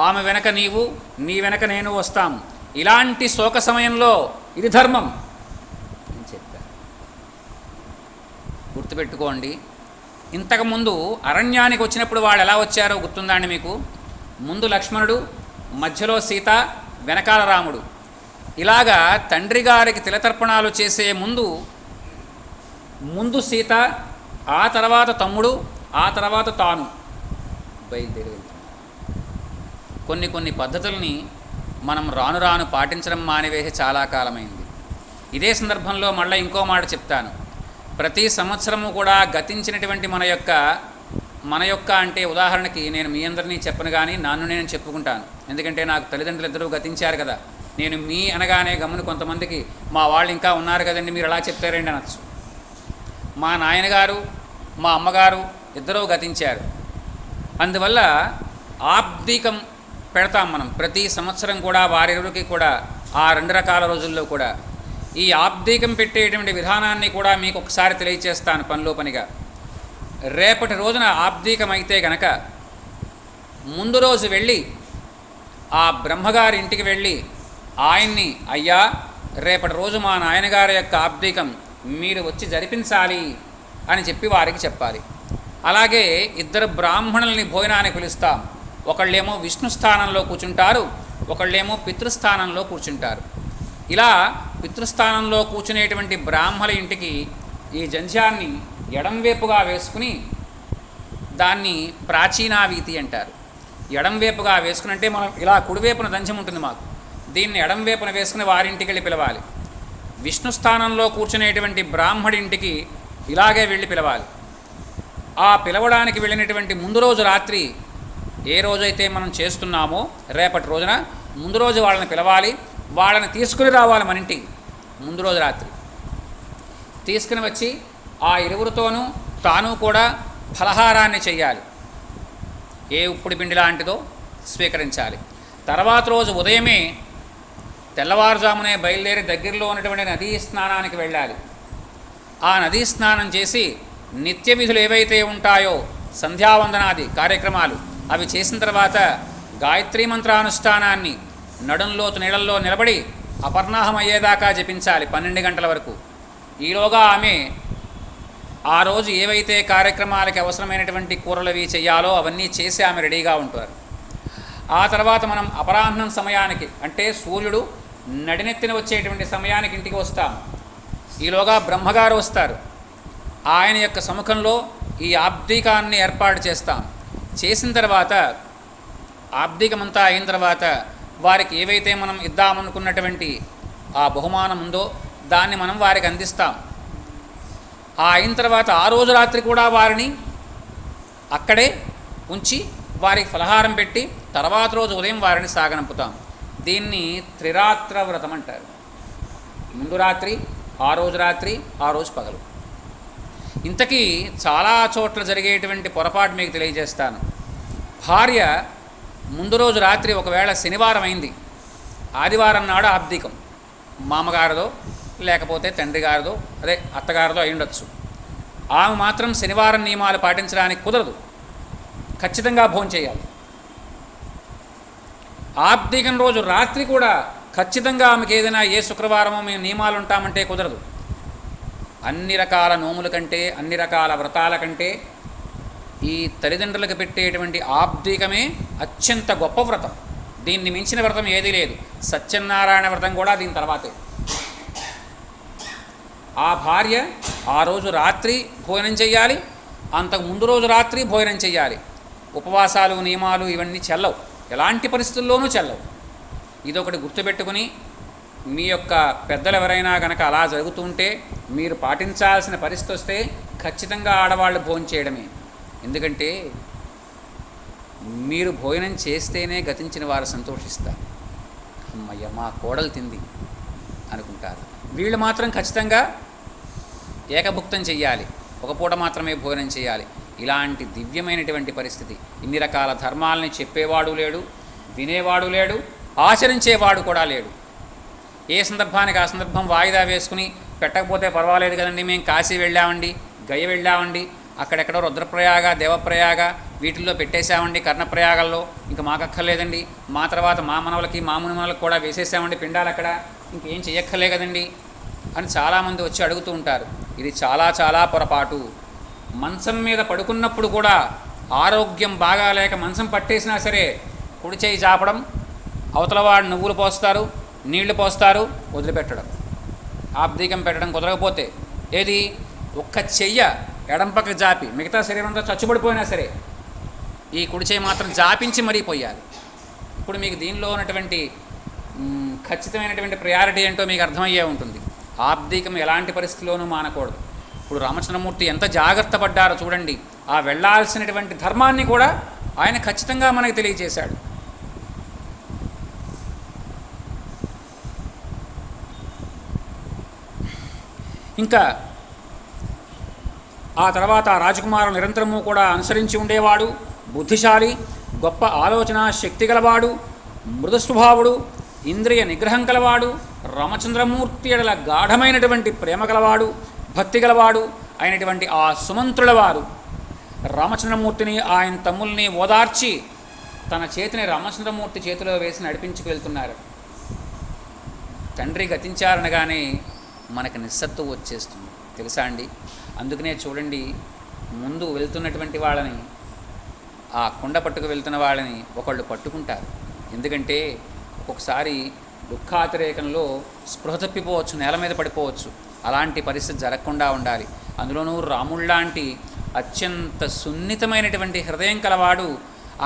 A: ఆమె వెనక నీవు, నీ వెనక నేను వస్తాం. ఇలాంటి శోక సమయంలో ఇది ధర్మం అని చెప్పారు. గుర్తుపెట్టుకోండి. ఇంతకుముందు అరణ్యానికి వచ్చినప్పుడు వాళ్ళు ఎలా వచ్చారో గుర్తుందా అండి మీకు? ముందు లక్ష్మణుడు, మధ్యలో సీత, వెనకాల రాముడు. ఇలాగా తండ్రి గారికి తిలతర్పణాలు చేసే ముందు సీత, ఆ తర్వాత తమ్ముడు, ఆ తర్వాత తాను బయలుదేరి వెళ్తాం. కొన్ని పద్ధతుల్ని మనం రాను రాను పాటించడం మానివేసి చాలా కాలమైంది. ఇదే సందర్భంలో మళ్ళీ ఇంకో మాట చెప్తాను. ప్రతి సంవత్సరము కూడా గతించినటువంటి మన యొక్క అంటే ఉదాహరణకి నేను మీ అందరినీ చెప్పను, కానీ నన్ను నేను చెప్పుకుంటాను. ఎందుకంటే నాకు తల్లిదండ్రులు ఇద్దరూ గతించారు కదా. నేను మీ అనగానే గమ్మున కొంతమందికి మా వాళ్ళు ఇంకా ఉన్నారు కదండి మీరు అలా చెప్తారండి అనొచ్చు. మా నాయనగారు, మా అమ్మగారు ఇద్దరూ గతించారు. అందువల్ల ఆబ్దీకం పెడతాం మనం ప్రతి సంవత్సరం కూడా. వారిరువురికి కూడా ఆ 2 రకాల రోజుల్లో కూడా ఈ ఆబ్దీకం పెట్టేటువంటి విధానాన్ని కూడా మీకు ఒకసారి తెలియచేస్తాను పనిలో పనిగా. రేపటి రోజున ఆబ్దీకం అయితే గనక ముందు రోజు వెళ్ళి ఆ బ్రహ్మగారి ఇంటికి వెళ్ళి ఆయన్ని, అయ్యా రేపటి రోజు మా నాయనగారి యొక్క ఆబ్దీకం మీరు వచ్చి జరిపించాలి అని చెప్పి వారికి చెప్పాలి. అలాగే 2 బ్రాహ్మణుల్ని భోజనానికి పిలుస్తాం. ఒకళ్ళేమో విష్ణు స్థానంలో కూర్చుంటారు, ఒకళ్ళేమో పితృస్థానంలో కూర్చుంటారు. ఇలా పితృస్థానంలో కూర్చునేటువంటి బ్రాహ్మల ఇంటికి ఈ జంధ్యాన్ని ఎడంవైపుగా వేసుకుని దాన్ని ప్రాచీనావీతి అంటారు. ఎడంవైపుగా వేసుకుని అంటే మనం ఇలా కుడివైపున దంచం ఉంటుంది మాకు, దీన్ని ఎడంవైపున వేసుకుని వారింటికి వెళ్ళి పిలవాలి. విష్ణు స్థానంలో కూర్చునేటువంటి బ్రాహ్మడింటికి ఇలాగే వెళ్ళి పిలవాలి. ఆ పిలవడానికి వెళ్ళినటువంటి ముందు రోజు రాత్రి ఏ రోజైతే మనం చేస్తున్నామో రేపటి రోజున ముందు రోజు వాళ్ళని పిలవాలి, వాళ్ళని తీసుకుని రావాలి మన ఇంటికి. ముందు రోజు రాత్రి తీసుకుని వచ్చి ఆ ఇరువురితోనూ తాను కూడా ఫలహారాన్ని చెయ్యాలి. ఏ ఉప్పుడు పిండి లాంటిదో స్వీకరించాలి. తర్వాత రోజు ఉదయమే తెల్లవారుజామునే బయలుదేరి దగ్గరలో ఉన్నటువంటి నదీ స్నానానికి వెళ్ళాలి. ఆ నదీ స్నానం చేసి నిత్య విధులు ఏవైతే ఉంటాయో సంధ్యావందనాది కార్యక్రమాలు అవి చేసిన తర్వాత గాయత్రీ మంత్రానుష్ఠానాన్ని నడుంలోతు నీళ్ళల్లో నిలబడి అపర్ణాహం అయ్యేదాకా జపించాలి 12 గంటల వరకు. ఈలోగా ఆమె ఆ రోజు ఏవైతే కార్యక్రమాలకి అవసరమైనటువంటి కూరలవి చేయాలో అవన్నీ చేసి ఆమె రెడీగా ఉంటారు. ఆ తర్వాత మనం అపరాహ్నం సమయానికి అంటే సూర్యుడు నడినెత్తిన వచ్చేటువంటి సమయానికి ఇంటికి వస్తాం. ఈలోగా బ్రహ్మగారు వస్తారు. ఆయన యొక్క సముఖంలో ఈ ఆబ్దీకాన్ని ఏర్పాటు చేస్తాం. చేసిన తర్వాత ఆబ్దీకమంతా అయిన తర్వాత వారికి ఏవైతే మనం ఇద్దామనుకున్నటువంటి ఆ బహుమానం ఉందో దాన్ని మనం వారికి అందిస్తాం. ఆ అయిన తర్వాత ఆ రోజు రాత్రి కూడా వారిని అక్కడే ఉంచి వారికి ఫలహారం పెట్టి తర్వాత రోజు ఉదయం వారిని సాగనంపుతాం. దీన్ని త్రిరాత్ర వ్రతం అంటారు. ముందు రాత్రి, ఆ రోజు రాత్రి, ఆ రోజు పగలు. ఇంతకీ చాలా చోట్ల జరిగేటువంటి పొరపాటు మీకు తెలియజేస్తాను. భార్య ముందు రోజు రాత్రి ఒకవేళ శనివారం అయింది, ఆదివారం నాడు ఆబ్దీకం మామగారిదో లేకపోతే తండ్రి గారిదో అదే అత్తగారిదో అయి ఉండొచ్చు. ఆమె మాత్రం శనివారం నియమాలు పాటించడానికి కుదరదు, ఖచ్చితంగా భోంచేయాలి. ఆబ్దీకం రోజు రాత్రి కూడా ఖచ్చితంగా ఆమెకి ఏదైనా ఏ శుక్రవారమో మేము నియమాలు ఉంటామంటే కుదరదు. అన్ని రకాల నోముల కంటే అన్ని రకాల వ్రతాల కంటే ఈ తల్లిదండ్రులకు పెట్టేటువంటి ఆబ్దీకమే అత్యంత గొప్ప వ్రతం. దీన్ని మించిన వ్రతం ఏదీ లేదు. సత్యనారాయణ వ్రతం కూడా దీని తర్వాతే. ఆ భార్య ఆ రోజు రాత్రి భోజనం చెయ్యాలి, అంతకు ముందు రోజు రాత్రి భోజనం చెయ్యాలి. ఉపవాసాలు నియమాలు ఇవన్నీ చెల్లవు, ఎలాంటి పరిస్థితుల్లోనూ చెల్లవు. ఇదొకటి గుర్తుపెట్టుకుని మీ యొక్క పెద్దలు ఎవరైనా కనుక అలా జరుగుతుంటే మీరు పాటించాల్సిన పరిస్థితి వస్తే ఖచ్చితంగా ఆడవాళ్ళు భోజనం చేయడమే. ఎందుకంటే మీరు భోజనం చేస్తేనే గతించిన వారు సంతోషిస్తారు. అమ్మయ్య మా కోడలు తింది అనుకుంటారు. వీళ్ళు మాత్రం ఖచ్చితంగా ఏకభుక్తం చెయ్యాలి, ఒక పూట మాత్రమే భోజనం చేయాలి. ఇలాంటి దివ్యమైనటువంటి పరిస్థితి. ఇన్ని రకాల ధర్మాలని చెప్పేవాడు లేడు, వినేవాడు లేడు, ఆచరించేవాడు కూడా లేడు. ఏ సందర్భానికి ఆ సందర్భం వాయిదా వేసుకుని పెట్టకపోతే పర్వాలేదు కదండి, మేము కాశీ వెళ్ళామండి, గయ వెళ్ళామండి, అక్కడెక్కడో రుద్రప్రయాగ దేవప్రయాగ వీటిల్లో పెట్టేశామండి, కర్ణప్రయాగల్లో ఇంకా మాకక్కర్లేదండి, మా తర్వాత మా మనవలకి మా మునిమనలకు కూడా వేసేసామండి పిండాలు అక్కడ, ఇంకేం చెయ్యక్కర్లే కదండి అని చాలామంది వచ్చి అడుగుతూ ఉంటారు. ఇది చాలా చాలా పొరపాటు. మంచం మీద పడుకున్నప్పుడు కూడా ఆరోగ్యం బాగాలేక మంచం పట్టేసినా సరే కుడి చేయి చాపడం, అవతలవాడు నువ్వులు పోస్తారు, నీళ్లు పోస్తారు, వదిలిపెట్టడం. ఆబ్దీకం పెట్టడం కుదరకపోతే ఏది ఒక్క చెయ్య ఎడంపక్క జాపి మిగతా శరీరం అంతా చచ్చుబడిపోయినా సరే ఈ కుడి చేయి మాత్రం జాపించి మరీ పోయాలి. ఇప్పుడు మీకు దీనిలో ఉన్నటువంటి ఖచ్చితమైనటువంటి ప్రయారిటీ ఏంటో మీకు అర్థమయ్యే ఉంటుంది. ఆబ్దీకం ఎలాంటి పరిస్థితిలోనూ మానకూడదు. ఇప్పుడు రామచంద్రమూర్తి ఎంత జాగ్రత్త పడ్డారో చూడండి. ఆ వెళ్ళాల్సినటువంటి ధర్మాన్ని కూడా ఆయన ఖచ్చితంగా మనకు తెలియజేశాడు. ఇంకా ఆ తర్వాత రాజకుమారుడు నిరంతరము కూడా అనుసరించి ఉండేవాడు, బుద్ధిశాలి, గొప్ప ఆలోచన శక్తి గలవాడు, మృదు స్వభావుడు, ఇంద్రియ నిగ్రహం గలవాడు, రామచంద్రమూర్తి ఎడల గాఢమైనటువంటి ప్రేమ గలవాడు, భక్తి గలవాడు అయినటువంటి ఆ సుమంత్రుల వారు రామచంద్రమూర్తిని ఆయన తమ్ముల్ని ఓదార్చి తన చేతిని రామచంద్రమూర్తి చేతిలో వేసి నడిపించుకు వెళ్తున్నారు. తండ్రి గతించారనగానే మనకు నిస్సత్తువ వచ్చేస్తుంది తెలుసా అండి. అందుకనే చూడండి, ముందు వెళ్తున్నటువంటి వాళ్ళని, ఆ కుండ పట్టుకు వెళ్తున్న వాళ్ళని ఒకళ్ళు పట్టుకుంటారు. ఎందుకంటే ఒక్కొక్కసారి దుఃఖాతిరేకంలో స్పృహ తప్పిపోవచ్చు, నేల మీద పడిపోవచ్చు. అలాంటి పరిస్థితి జరగకుండా ఉండాలి. అందులోనూ రాముళ్లాంటి అత్యంత సున్నితమైనటువంటి హృదయం కలవాడు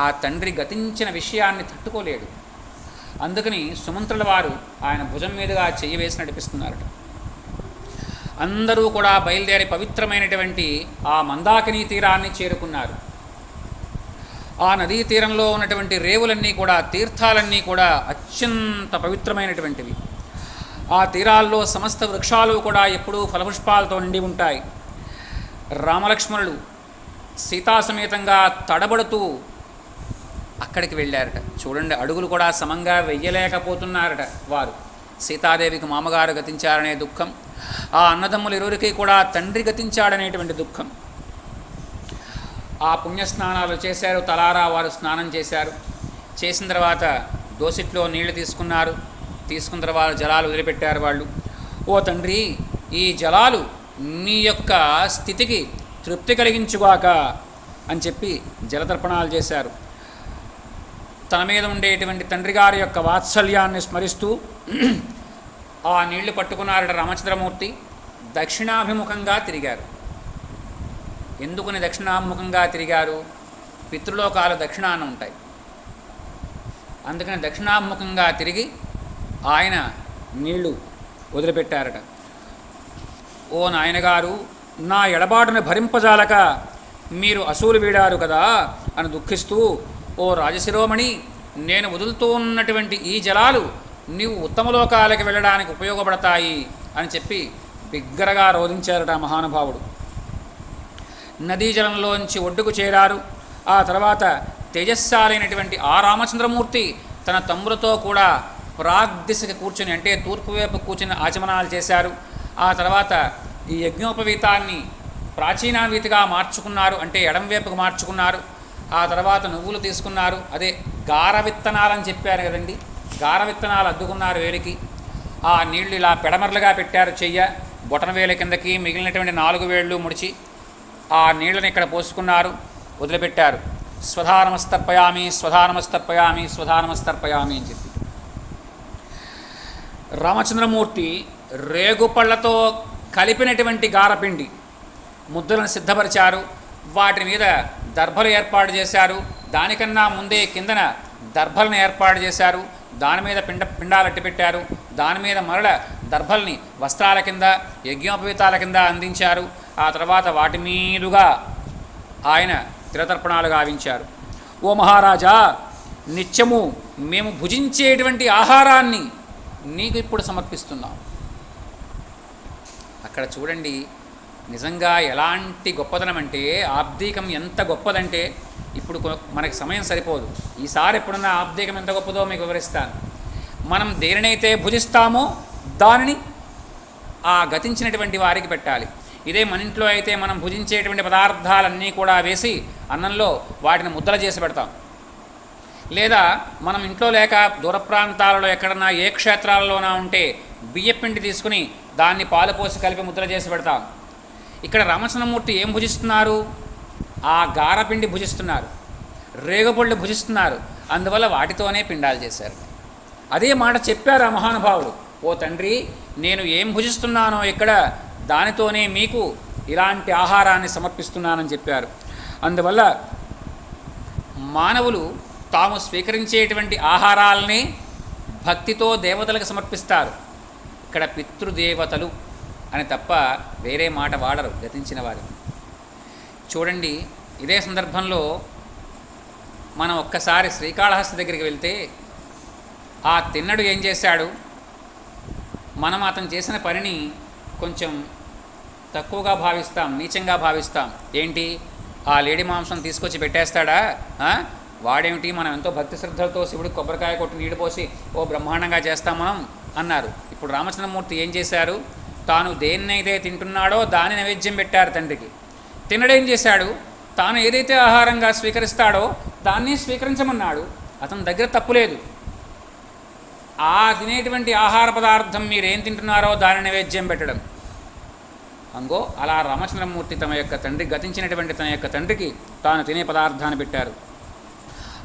A: ఆ తండ్రి గతించిన విషయాన్ని తట్టుకోలేడు. అందుకని సుమంత్రుల వారు ఆయన భుజం మీదుగా చెయ్యి వేసి నడిపిస్తున్నారట. అందరూ కూడా బయలుదేరి పవిత్రమైనటువంటి ఆ మందాకిని తీరాన్ని చేరుకున్నారు. ఆ నదీ తీరంలో ఉన్నటువంటి రేవులన్నీ కూడా, తీర్థాలన్నీ కూడా అత్యంత పవిత్రమైనటువంటివి. ఆ తీరాల్లో సమస్త వృక్షాలు కూడా ఎప్పుడూ ఫలపుష్పాలతో నిండి ఉంటాయి. రామలక్ష్మణులు సీతాసమేతంగా తడబడుతూ అక్కడికి వెళ్ళారట. చూడండి, అడుగులు కూడా సమంగా వెయ్యలేకపోతున్నారట వారు. సీతాదేవికి మామగారు గతించారనే దుఃఖం, ఆ అన్నదమ్ములు ఇరువురికి కూడా తండ్రి గతించాడనేటువంటి దుఃఖం. ఆ పుణ్యస్నానాలు చేశారు, తలారా వారు స్నానం చేశారు. చేసిన తర్వాత దోసిట్లో నీళ్లు తీసుకున్నారు. తీసుకున్న తర్వాత జలాలు వదిలిపెట్టారు వాళ్ళు. ఓ తండ్రి, ఈ జలాలు నీ యొక్క స్థితికి తృప్తి కలిగించుగాక అని చెప్పి జలతర్పణాలు చేశారు. తన మీద ఉండేటువంటి తండ్రి గారి యొక్క వాత్సల్యాన్ని స్మరిస్తూ ఆ నీళ్లు పట్టుకున్నారట రామచంద్రమూర్తి. దక్షిణాభిముఖంగా తిరిగారు. ఎందుకని దక్షిణాభిముఖంగా తిరిగారు? పితృలోకాలు దక్షిణాన ఉంటాయి. అందుకని దక్షిణాభిముఖంగా తిరిగి ఆయన నీళ్లు వదిలిపెట్టారట. ఓ నాయనగారు, నా ఎడబాటును భరింపజాలక మీరు అసూలు వీడారు కదా అని దుఃఖిస్తూ, ఓ రాజశిరోమణి, నేను వదులుతూ ఉన్నటువంటి ఈ జలాలు నీవు ఉత్తమలోకాలకి వెళ్ళడానికి ఉపయోగపడతాయి అని చెప్పి బిగ్గరగా రోధించారట మహానుభావుడు. నదీ జలంలోంచి ఒడ్డుకు చేరారు. ఆ తర్వాత తేజస్సాలైనటువంటి ఆ రామచంద్రమూర్తి తన తమ్ములతో కూడా ప్రాగ్దిశకి కూర్చుని, అంటే తూర్పు వైపు కూర్చుని ఆచమనాలు చేశారు. ఆ తర్వాత ఈ యజ్ఞోపవీతాన్ని ప్రాచీనావీతిగా మార్చుకున్నారు, అంటే ఎడంవైపుకు మార్చుకున్నారు. ఆ తర్వాత నువ్వులు తీసుకున్నారు, అదే గార విత్తనాలని చెప్పారు కదండి, గార విత్తనాలు అద్దుకున్నారు వేలికి. ఆ నీళ్లు ఇలా పెడమరలుగా పెట్టారు, చెయ్య బొటన వేల కిందకి, మిగిలినటువంటి 4 వేళ్ళు ముడిచి ఆ నీళ్ళని ఇక్కడ పోసుకున్నారు, వదిలిపెట్టారు. స్వధానమస్తర్పయామి, స్వధానమస్తర్పయామి, స్వధానమస్తర్పయామి అని చెప్పి రామచంద్రమూర్తి రేగుపళ్లతో కలిపినటువంటి గారపిండి ముద్దలను సిద్ధపరిచారు. వాటి మీద దర్భలు ఏర్పాటు చేశారు. దానికన్నా ముందే కిందన దర్భలను ఏర్పాటు చేశారు. దాని మీద పిండాలట్టి పెట్టారు. దాని మీద మరల దర్భల్ని వస్త్రాల కింద, యజ్ఞోపవీతాల కింద అందించారు. ఆ తర్వాత వాటి మీదుగా ఆయన తిలతర్పణాలు గావించారు. ఓ మహారాజా, నిత్యము మేము భుజించేటువంటి ఆహారాన్ని నీకు ఇప్పుడు సమర్పిస్తున్నాం. అక్కడ చూడండి, నిజంగా ఎలాంటి గొప్పదనం అంటే, ఆబ్దీకం ఎంత గొప్పదంటే, ఇప్పుడు మనకి సమయం సరిపోదు. ఈసారి ఎప్పుడన్నా ఆబ్దీకం ఎంత గొప్పదో మీకు వివరిస్తాను. మనం దేనినైతే భుజిస్తామో దానిని ఆ గతించినటువంటి వారికి పెట్టాలి. ఇదే మన ఇంట్లో అయితే మనం భుజించేటువంటి పదార్థాలన్నీ కూడా వేసి అన్నంలో వాటిని ముద్దలు చేసి పెడతాం. లేదా మనం ఇంట్లో లేక దూర ప్రాంతాలలో ఎక్కడన్నా ఏ క్షేత్రాలలోనా ఉంటే బియ్యపిండి తీసుకుని దాన్ని పాలు పోసి కలిపి ముద్దలు చేసి పెడతాం. ఇక్కడ రామచంద్రమూర్తి ఏం భుజిస్తున్నారు? ఆ గారపిండి భుజిస్తున్నారు, రేగుపళ్ళు భుజిస్తున్నారు. అందువల్ల వాటితోనే పిండాలు చేశారు. అదే మాట చెప్పారు ఆ మహానుభావుడు. ఓ తండ్రి, నేను ఏం భుజిస్తున్నానో ఇక్కడ దానితోనే మీకు ఇలాంటి ఆహారాన్ని సమర్పిస్తున్నానని చెప్పారు. అందువల్ల మానవులు తాము స్వీకరించేటువంటి ఆహారాలని భక్తితో దేవతలకు సమర్పిస్తారు. ఇక్కడ పితృదేవతలు అని తప్ప వేరే మాట వాడరు గతించిన వారు. చూడండి, ఇదే సందర్భంలో మనం ఒక్కసారి శ్రీకాళహస్తి దగ్గరికి వెళ్తే ఆ తిన్నడు ఏం చేశాడు? మనం అతను చేసిన పనిని కొంచెం తక్కువగా భావిస్తాం, నీచంగా భావిస్తాం. ఏంటి, ఆ లేడీ మాంసం తీసుకొచ్చి పెట్టేస్తాడా? వాడేమిటి, మనం ఎంతో భక్తి శ్రద్ధలతో శివుడికి కొబ్బరికాయ కొట్టి నీళ్ళు పోసి ఓ బ్రహ్మాండంగా చేస్తాం మనం అన్నారు. ఇప్పుడు రామచంద్రమూర్తి ఏం చేశారు? తాను దేన్నైతే తింటున్నాడో దాని నైవేద్యం పెట్టారు తండ్రికి. తినడేం చేశాడు? తాను ఏదైతే ఆహారంగా స్వీకరిస్తాడో దాన్ని స్వీకరించమన్నాడు. అతని దగ్గర తప్పులేదు. ఆ తినేటువంటి ఆహార పదార్థం మీరేం తింటున్నారో దాని నైవేద్యం పెట్టడం. అంగో అలా రామచంద్రమూర్తి తమ యొక్క తండ్రి, గతించినటువంటి తన యొక్క తండ్రికి తాను తినే పదార్థాన్ని పెట్టారు.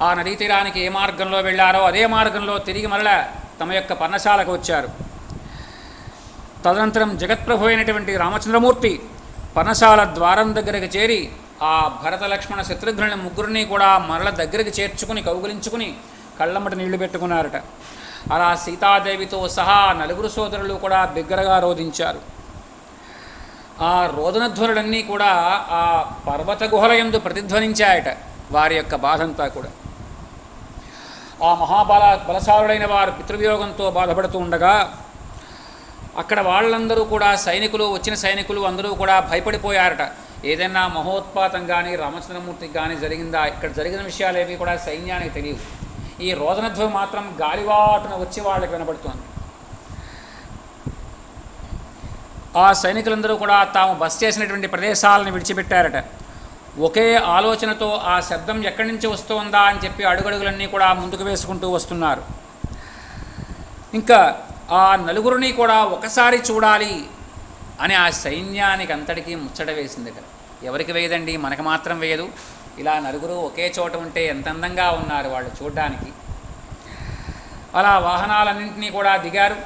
A: ఆ నదీ తీరానికి ఏ మార్గంలో వెళ్ళారో అదే మార్గంలో తిరిగి మరలా తమ యొక్క పర్ణశాలకు వచ్చారు. తదనంతరం జగత్ప్రభు అయినటువంటి రామచంద్రమూర్తి పర్ణశాల ద్వారం దగ్గరికి చేరి ఆ భరత లక్ష్మణ శత్రుఘ్నుని ముగ్గురిని కూడా మరల దగ్గరికి చేర్చుకుని కౌగులించుకుని కళ్ళమ్మట నీళ్లు పెట్టుకున్నారట. అలా సీతాదేవితో సహా నలుగురు సోదరులు కూడా బిగ్గరగా రోధించారు. ఆ రోదనధ్వనులన్నీ కూడా ఆ పర్వత గుహల యందు ప్రతిధ్వనించాయట. వారి యొక్క బాధంతా కూడా ఆ బలశాలుడైన వారు పితృవియోగంతో బాధపడుతూ ఉండగా అక్కడ వాళ్ళందరూ కూడా సైనికులు, వచ్చిన సైనికులు అందరూ కూడా భయపడిపోయారట. ఏదైనా మహోత్పాతం కానీ రామచంద్రమూర్తికి కానీ జరిగిందా? ఇక్కడ జరిగిన విషయాలు ఏవి కూడా సైన్యానికి తెలియవు. ఈ రోదనధ్వని మాత్రం గాలివాటున వచ్చి వాళ్ళకి వినబడుతోంది. ఆ సైనికులందరూ కూడా తాము బస చేసినటువంటి ప్రదేశాలను విడిచిపెట్టారట. ఒకే ఆలోచనతో ఆ శబ్దం ఎక్కడి నుంచి వస్తుందా అని చెప్పి అడుగడుగులన్నీ కూడా ముందుకు వేసుకుంటూ వస్తున్నారు. ఇంకా ఆ నలుగురిని కూడా ఒకసారి చూడాలి అని ఆ సైన్యానికి అంతటికీ ముచ్చట వేసిందట. ఎవరికి వేయదండి, మనకు మాత్రం వేయదు. ఇలా నలుగురు ఒకే చోట ఉంటే ఎంత అందంగా ఉన్నారు వాళ్ళు చూడ్డానికి. అలా వాహనాలన్నింటినీ కూడా దిగారు.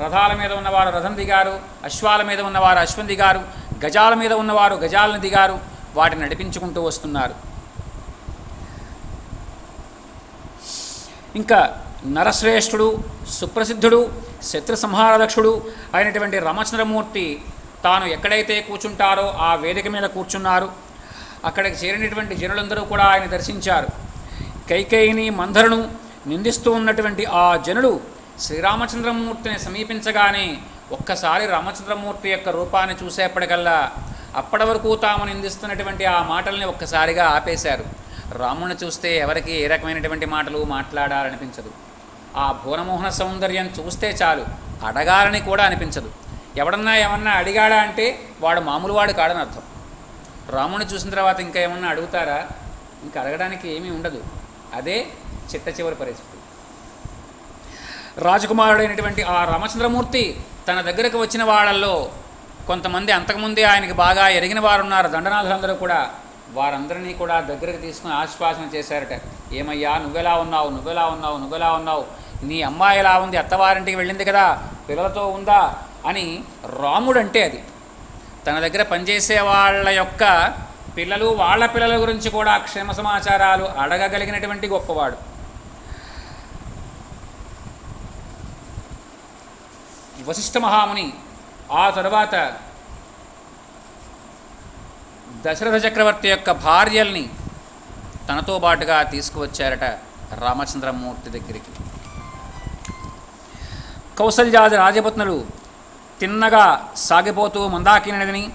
A: రథాల మీద ఉన్నవారు రథం దిగారు, అశ్వాల మీద ఉన్నవారు అశ్వం దిగారు, గజాల మీద ఉన్నవారు గజాలను దిగారు. వాటిని నడిపించుకుంటూ వస్తున్నారు. ఇంకా నరశ్రేష్ఠుడు, సుప్రసిద్ధుడు, శత్రు సంహారదక్షుడు అయినటువంటి రామచంద్రమూర్తి తాను ఎక్కడైతే కూర్చుంటారో ఆ వేదిక మీద కూర్చున్నారు. అక్కడికి చేరినటువంటి జనులందరూ కూడా ఆయన దర్శించారు. కైకేయిని మందరను నిందిస్తూ ఉన్నటువంటి ఆ జనులు శ్రీరామచంద్రమూర్తిని సమీపించగానే ఒక్కసారి రామచంద్రమూర్తి యొక్క రూపాన్ని చూసేప్పటికల్లా అప్పటి వరకు తాము నిందిస్తున్నటువంటి ఆ మాటల్ని ఒక్కసారిగా ఆపేశారు. రాముని చూస్తే ఎవరికి ఏ రకమైనటువంటి మాటలు మాట్లాడాలనిపించదు. ఆ భువనమోహన సౌందర్యం చూస్తే చాలు, అడగాలని కూడా అనిపించదు. ఎవడన్నా ఏమన్నా అడిగాడా అంటే వాడు మామూలు వాడు కాడని అర్థం. రాముని చూసిన తర్వాత ఇంకా ఏమన్నా అడుగుతారా? ఇంకా అడగడానికి ఏమీ ఉండదు. అదే చిట్ట చివరి పరిస్థితి. రాజకుమారుడైనటువంటి ఆ రామచంద్రమూర్తి తన దగ్గరకు వచ్చిన వాళ్ళల్లో కొంతమంది అంతకుముందే ఆయనకి బాగా ఎరిగిన వారు ఉన్నారు, దండనాథులందరూ కూడా. వారందరినీ కూడా దగ్గరకు తీసుకుని ఆశ్వాసన చేశారట. ఏమయ్యా, నువ్వెలా ఉన్నావు, నువ్వెలా ఉన్నావు, నువ్వెలా ఉన్నావు, నీ అమ్మాయి ఎలా ఉంది, అత్తవారింటికి వెళ్ళింది కదా, పిల్లలతో ఉందా అని. రాముడు అంటే అది. తన దగ్గర పనిచేసే వాళ్ళ యొక్క పిల్లలు, వాళ్ళ పిల్లల గురించి కూడా క్షేమ సమాచారాలు అడగగలిగినటువంటి గొప్పవాడు. వశిష్ఠ మహాముని ఆ తరువాత దశరథ చక్రవర్తి యొక్క భార్యల్ని తనతో పాటుగా తీసుకువచ్చారట రామచంద్రమూర్తి దగ్గరికి. కౌసల్యాది రాజపత్నులు తిన్నగా సాగిపోతూ మందాకిని నదిని,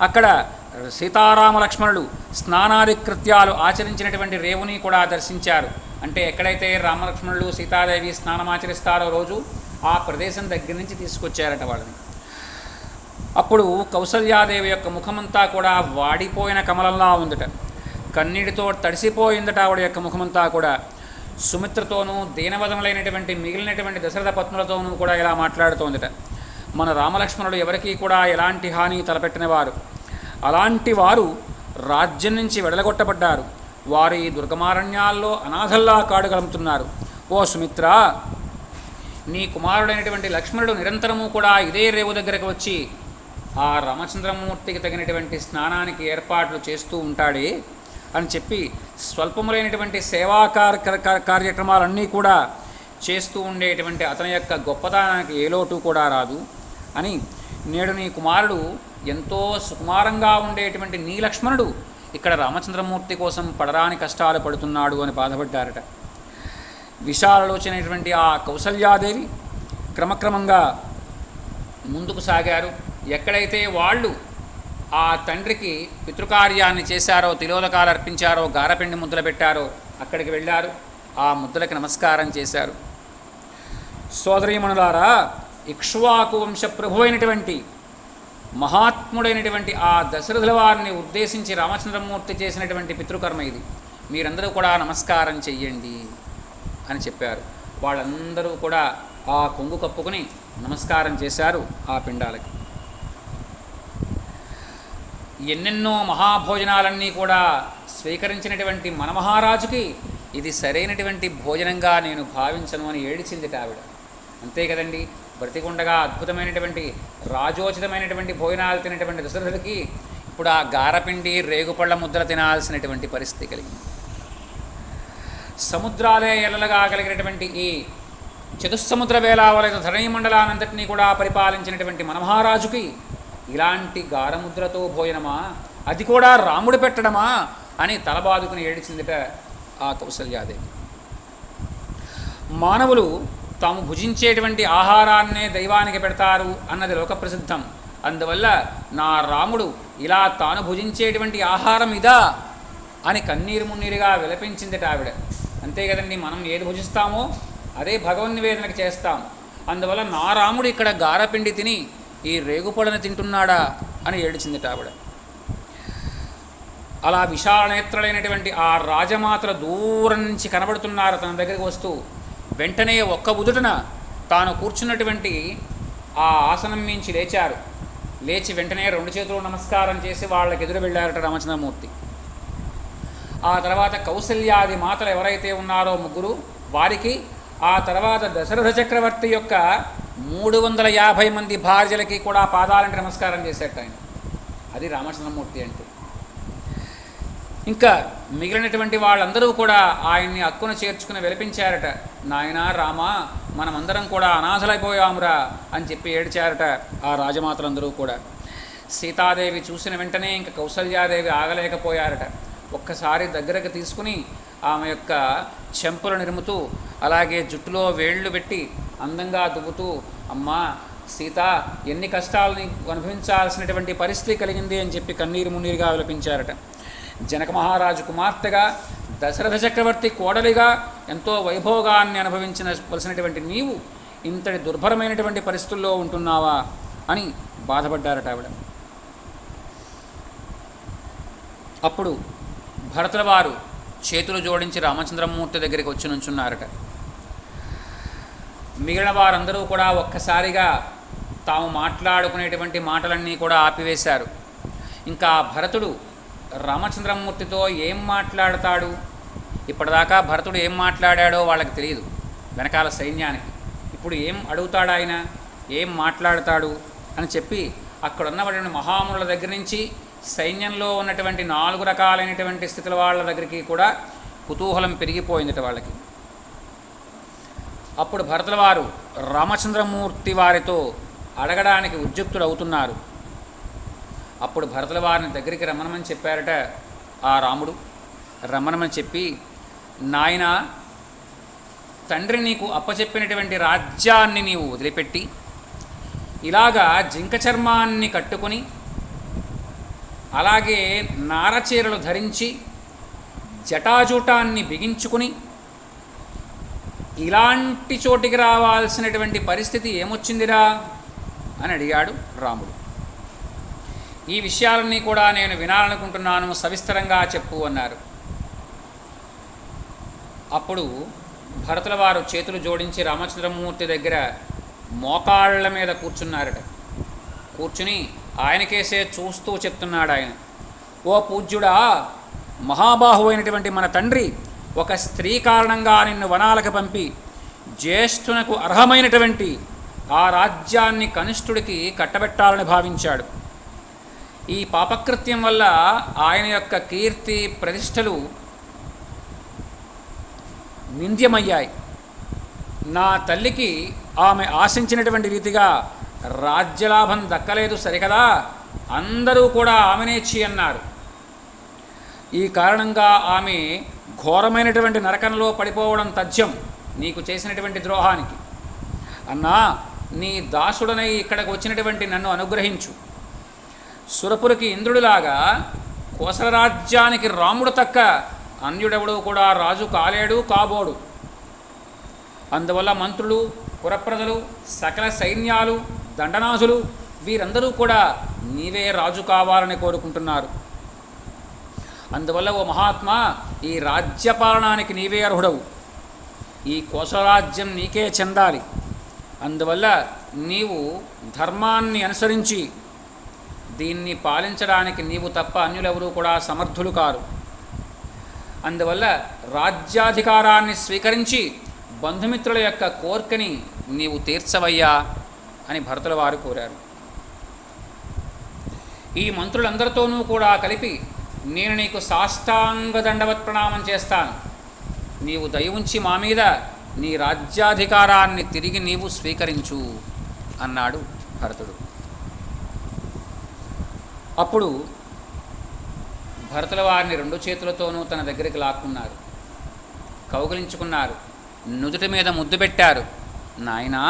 A: అక్కడ సీతారామ లక్ష్మణులు స్నానాది కృత్యాలు ఆచరించినటువంటి రేవుని కూడా దర్శించారు. అంటే ఎక్కడైతే రామలక్ష్మణులు సీతాదేవి స్నానమాచరిస్తారో రోజు ఆ ప్రదేశం దగ్గర నుంచి తీసుకొచ్చారట వాళ్ళని. అప్పుడు కౌసల్యాదేవి యొక్క ముఖమంతా కూడా వాడిపోయిన కమలంలా ఉందట. కన్నీటితో తడిసిపోయిందట ఆవిడ యొక్క ముఖమంతా కూడా. సుమిత్రతోనూ దీనవదములైనటువంటి మిగిలినటువంటి దశరథ పత్నులతోనూ కూడా ఇలా మాట్లాడుతోందట. మన రామలక్ష్మణులు ఎవరికీ కూడా ఎలాంటి హాని తలపెట్టినవారు, అలాంటి వారు రాజ్యం నుంచి వెడలగొట్టబడ్డారు. వారు ఈ దుర్గమారణ్యాల్లో అనాథల్లా కాడుగలుపుతున్నారు. ఓ సుమిత్ర, నీ కుమారుడైనటువంటి లక్ష్మణుడు నిరంతరము కూడా ఇదే రేవు దగ్గరకు వచ్చి ఆ రామచంద్రమూర్తికి తగినటువంటి స్నానానికి ఏర్పాట్లు చేస్తూ ఉంటాడే అని చెప్పి స్వల్పములైనటువంటి సేవా కార్యక్రమాలన్నీ కూడా చేస్తూ ఉండేటువంటి అతని యొక్క గొప్పతనానికి ఏ లోటు కూడా రాదు అని. నేడు నీ కుమారుడు ఎంతో సుకుమారంగా ఉండేటువంటి నీ లక్ష్మణుడు ఇక్కడ రామచంద్రమూర్తి కోసం పడరాని కష్టాలు పడుతున్నాడు అని బాధపడ్డారట. విశాలలోచనటువంటి ఆ కౌసల్యాదేవి క్రమక్రమంగా ముందుకు సాగారు. ఎక్కడైతే వాళ్ళు ఆ తండ్రికి పితృకార్యాన్ని చేశారో, తిలోదకాలు అర్పించారో, గారపిండి ముద్దలు పెట్టారో అక్కడికి వెళ్ళారు. ఆ ముద్దలకి నమస్కారం చేశారు. సోదరీమణులారా, ఇక్ష్వాకు వంశ ప్రభు అయినటువంటి మహాత్ముడైనటువంటి ఆ దశరథుల వారిని ఉద్దేశించి రామచంద్రమూర్తి చేసినటువంటి పితృకర్మ ఇది. మీరందరూ కూడా నమస్కారం చెయ్యండి అని చెప్పారు. వాళ్ళందరూ కూడా ఆ కొంగు కప్పుకుని నమస్కారం చేశారు ఆ పిండాలకి. ఎన్నెన్నో మహాభోజనాలన్నీ కూడా స్వీకరించినటువంటి మన మహారాజుకి ఇది సరైనటువంటి భోజనంగా నేను భావించను అని ఏడిచిందిట ఆవిడ. అంతే కదండి, బ్రతికుండగా అద్భుతమైనటువంటి రాజోచితమైనటువంటి భోజనాలు తినేటువంటి దశరథుడికి ఇప్పుడు ఆ గారపిండి రేగుపళ్ళ ముద్ర తినాల్సినటువంటి పరిస్థితి కలిగింది. సముద్రాలే ఎల్లలుగా కలిగినటువంటి ఈ చతుస్సముద్ర వేలావలైన ధరణీ మండలానంతటినీ కూడా పరిపాలించినటువంటి మన మహారాజుకి ఇలాంటి గారముద్రతో భోజనమా, అది కూడా రాముడు పెట్టడమా అని తలబాదుకుని ఏడిచిందిట ఆ కౌసల్యాదేవి. మానవులు తాము భుజించేటువంటి ఆహారాన్నే దైవానికి పెడతారు అన్నది లోకప్రసిద్ధం. అందువల్ల నా రాముడు ఇలా తాను భుజించేటువంటి ఆహారం ఇదా అని కన్నీరు మున్నీరుగా విలపించిందిట ఆవిడ. అంతే కదండి, మనం ఏది భుజిస్తామో అదే భగవన్నివేదనకి చేస్తాం. అందువల్ల నా రాముడు ఇక్కడ గారపిండి తిని ఈ రేగుపొడని తింటున్నాడా అని ఏడిచిందిట ఆవిడ. అలా విశాల నేత్రులైనటువంటి ఆ రాజమాతల దూరం నుంచి కనబడుతున్నారు తన దగ్గరికి వస్తూ. వెంటనే ఒక్క ఉదుటన తాను కూర్చున్నటువంటి ఆ ఆసనం మించి లేచారు. లేచి వెంటనే 2 చేతులు నమస్కారం చేసి వాళ్ళకి ఎదురు వెళ్ళారట రామచంద్రమూర్తి. ఆ తర్వాత కౌసల్యాది మాతలు ఎవరైతే ఉన్నారో ముగ్గురు, వారికి, ఆ తర్వాత దశరథ చక్రవర్తి యొక్క 350 మంది భార్యలకి కూడా పాదాలంటే నమస్కారం చేసేట ఆయన. అది రామచంద్రమూర్తి అంటే. ఇంకా మిగిలినటువంటి వాళ్ళందరూ కూడా ఆయన్ని అక్కున చేర్చుకుని విలపించారట. నాయనా రామా, మనమందరం కూడా అనాథలైపోయామురా అని చెప్పి ఏడ్చారట ఆ రాజమాతలందరూ కూడా. సీతాదేవి చూసిన వెంటనే ఇంక కౌసల్యాదేవి ఆగలేకపోయారట. ఒక్కసారి దగ్గరకు తీసుకుని ఆమె యొక్క చెంపలు నిరుముతూ, అలాగే జుట్టులో వేళ్లు పెట్టి అందంగా దువ్వుతూ, అమ్మా సీత, ఎన్ని కష్టాలని అనుభవించాల్సినటువంటి పరిస్థితి కలిగింది అని చెప్పి కన్నీరు మున్నీరుగా విలపించారట. జనక మహారాజు కుమార్తెగా, దశరథ చక్రవర్తి కోడలిగా ఎంతో వైభోగాన్ని అనుభవించవలసినటువంటి నీవు ఇంతటి దుర్భరమైనటువంటి పరిస్థితుల్లో ఉంటున్నావా అని బాధపడ్డారట ఆవిడ. అప్పుడు భరతుల వారు చేతులు జోడించి రామచంద్రమూర్తి దగ్గరికి వచ్చి నుంచున్నారట. మిగిలిన వారందరూ కూడా ఒక్కసారిగా తాము మాట్లాడుకునేటువంటి మాటలన్నీ కూడా ఆపివేశారు. ఇంకా భరతుడు రామచంద్రమూర్తితో ఏం మాట్లాడతాడు? ఇప్పటిదాకా భరతుడు ఏం మాట్లాడాడో వాళ్ళకి తెలియదు, వెనకాల సైన్యానికి. ఇప్పుడు ఏం అడుగుతాడు ఆయన, ఏం మాట్లాడతాడు అని చెప్పి అక్కడున్నటువంటి మహామునుల దగ్గర నుంచి సైన్యంలో ఉన్నటువంటి 4 రకాలైనటువంటి స్థితుల వాళ్ళ దగ్గరికి కూడా కుతూహలం పెరిగిపోయిందట వాళ్ళకి. అప్పుడు భరతుల వారు రామచంద్రమూర్తి వారితో అడగడానికి ఉద్యుక్తులు అవుతున్నారు. అప్పుడు భరతుల వారిని దగ్గరికి రమ్మనమని చెప్పారట ఆ రాముడు. రమ్మనమని చెప్పి, నాయన, తండ్రి నీకు అప్పచెప్పినటువంటి రాజ్యాన్ని నీవు వదిలిపెట్టి ఇలాగా జింక చర్మాన్ని కట్టుకొని, అలాగే నారచీరలు ధరించి, జటాజూటాన్ని బిగించుకుని ఇలాంటి చోటికి రావాల్సినటువంటి పరిస్థితి ఏమొచ్చిందిరా అని అడిగాడు రాముడు. ఈ విషయాలన్నీ కూడా నేను వినాలనుకుంటున్నాను, సవిస్తరంగా చెప్పు అన్నారు. అప్పుడు భరతుల వారు చేతులు జోడించి రామచంద్రమూర్తి దగ్గర మోకాళ్ళ మీద కూర్చున్నారట. కూర్చుని ఆయనకేసే చూస్తూ చెప్తున్నాడు ఆయన. ఓ పూజ్యుడా, మహాబాహు అయినటువంటి మన తండ్రి ఒక స్త్రీ కారణంగా నిన్ను వనాలకు పంపి జ్యేష్ఠునకు అర్హమైనటువంటి ఆ రాజ్యాన్ని కనిష్ఠుడికి కట్టబెట్టాలని భావించాడు. ఈ పాపకృత్యం వల్ల ఆయన యొక్క కీర్తి ప్రతిష్టలు నింద్యమయ్యాయి. నా తల్లికి ఆమె ఆశించినటువంటి రీతిగా రాజ్యలాభం దక్కలేదు సరికదా, అందరూ కూడా ఆమెనేచ్చి అన్నారు. ఈ కారణంగా ఆమె ఘోరమైనటువంటి నరకంలో పడిపోవడం తథ్యం నీకు చేసినటువంటి ద్రోహానికి. అన్నా, నీ దాసుడనై ఇక్కడికి వచ్చినటువంటి నన్ను అనుగ్రహించు. సురపురికి ఇంద్రుడిలాగా కోసల రాజ్యానికి రాముడు తక్క అన్యుడెవడూ కూడా రాజు కాలేడు, కాబోడు. అందువల్ల మంత్రులు, పురప్రజలు, సకల సైన్యాలు, దండనాథులు వీరందరూ కూడా నీవే రాజు కావాలని కోరుకుంటున్నారు. అందువల్ల ఓ మహాత్మా, ఈ రాజ్యపాలనానికి నీవే అర్హుడవు. ఈ కోసలరాజ్యం నీకే చెందాలి. అందువల్ల నీవు ధర్మాన్ని అనుసరించి దీన్ని పాలించడానికి నీవు తప్ప అన్యులెవరూ కూడా సమర్థులు కారు. అందువల్ల రాజ్యాధికారాన్ని స్వీకరించి బంధుమిత్రుల యొక్క కోర్కెని నీవు తీర్చవయ్యా అని భరతుల వారు కోరారు. ఈ మంత్రులందరితోనూ కూడా కలిపి నేను నీకు సాష్టాంగ దండవత్ ప్రణామం చేస్తాను, నీవు దయ ఉంచి మా మీద నీ రాజ్యాధికారాన్ని తిరిగి నీవు స్వీకరించు అన్నాడు భరతుడు. అప్పుడు భరతుల వారిని రెండు చేతులతోనూ తన దగ్గరికి లాక్కున్నారు, కౌగిలించుకున్నారు, నుదుటి మీద ముద్దు పెట్టారు. నాయనా,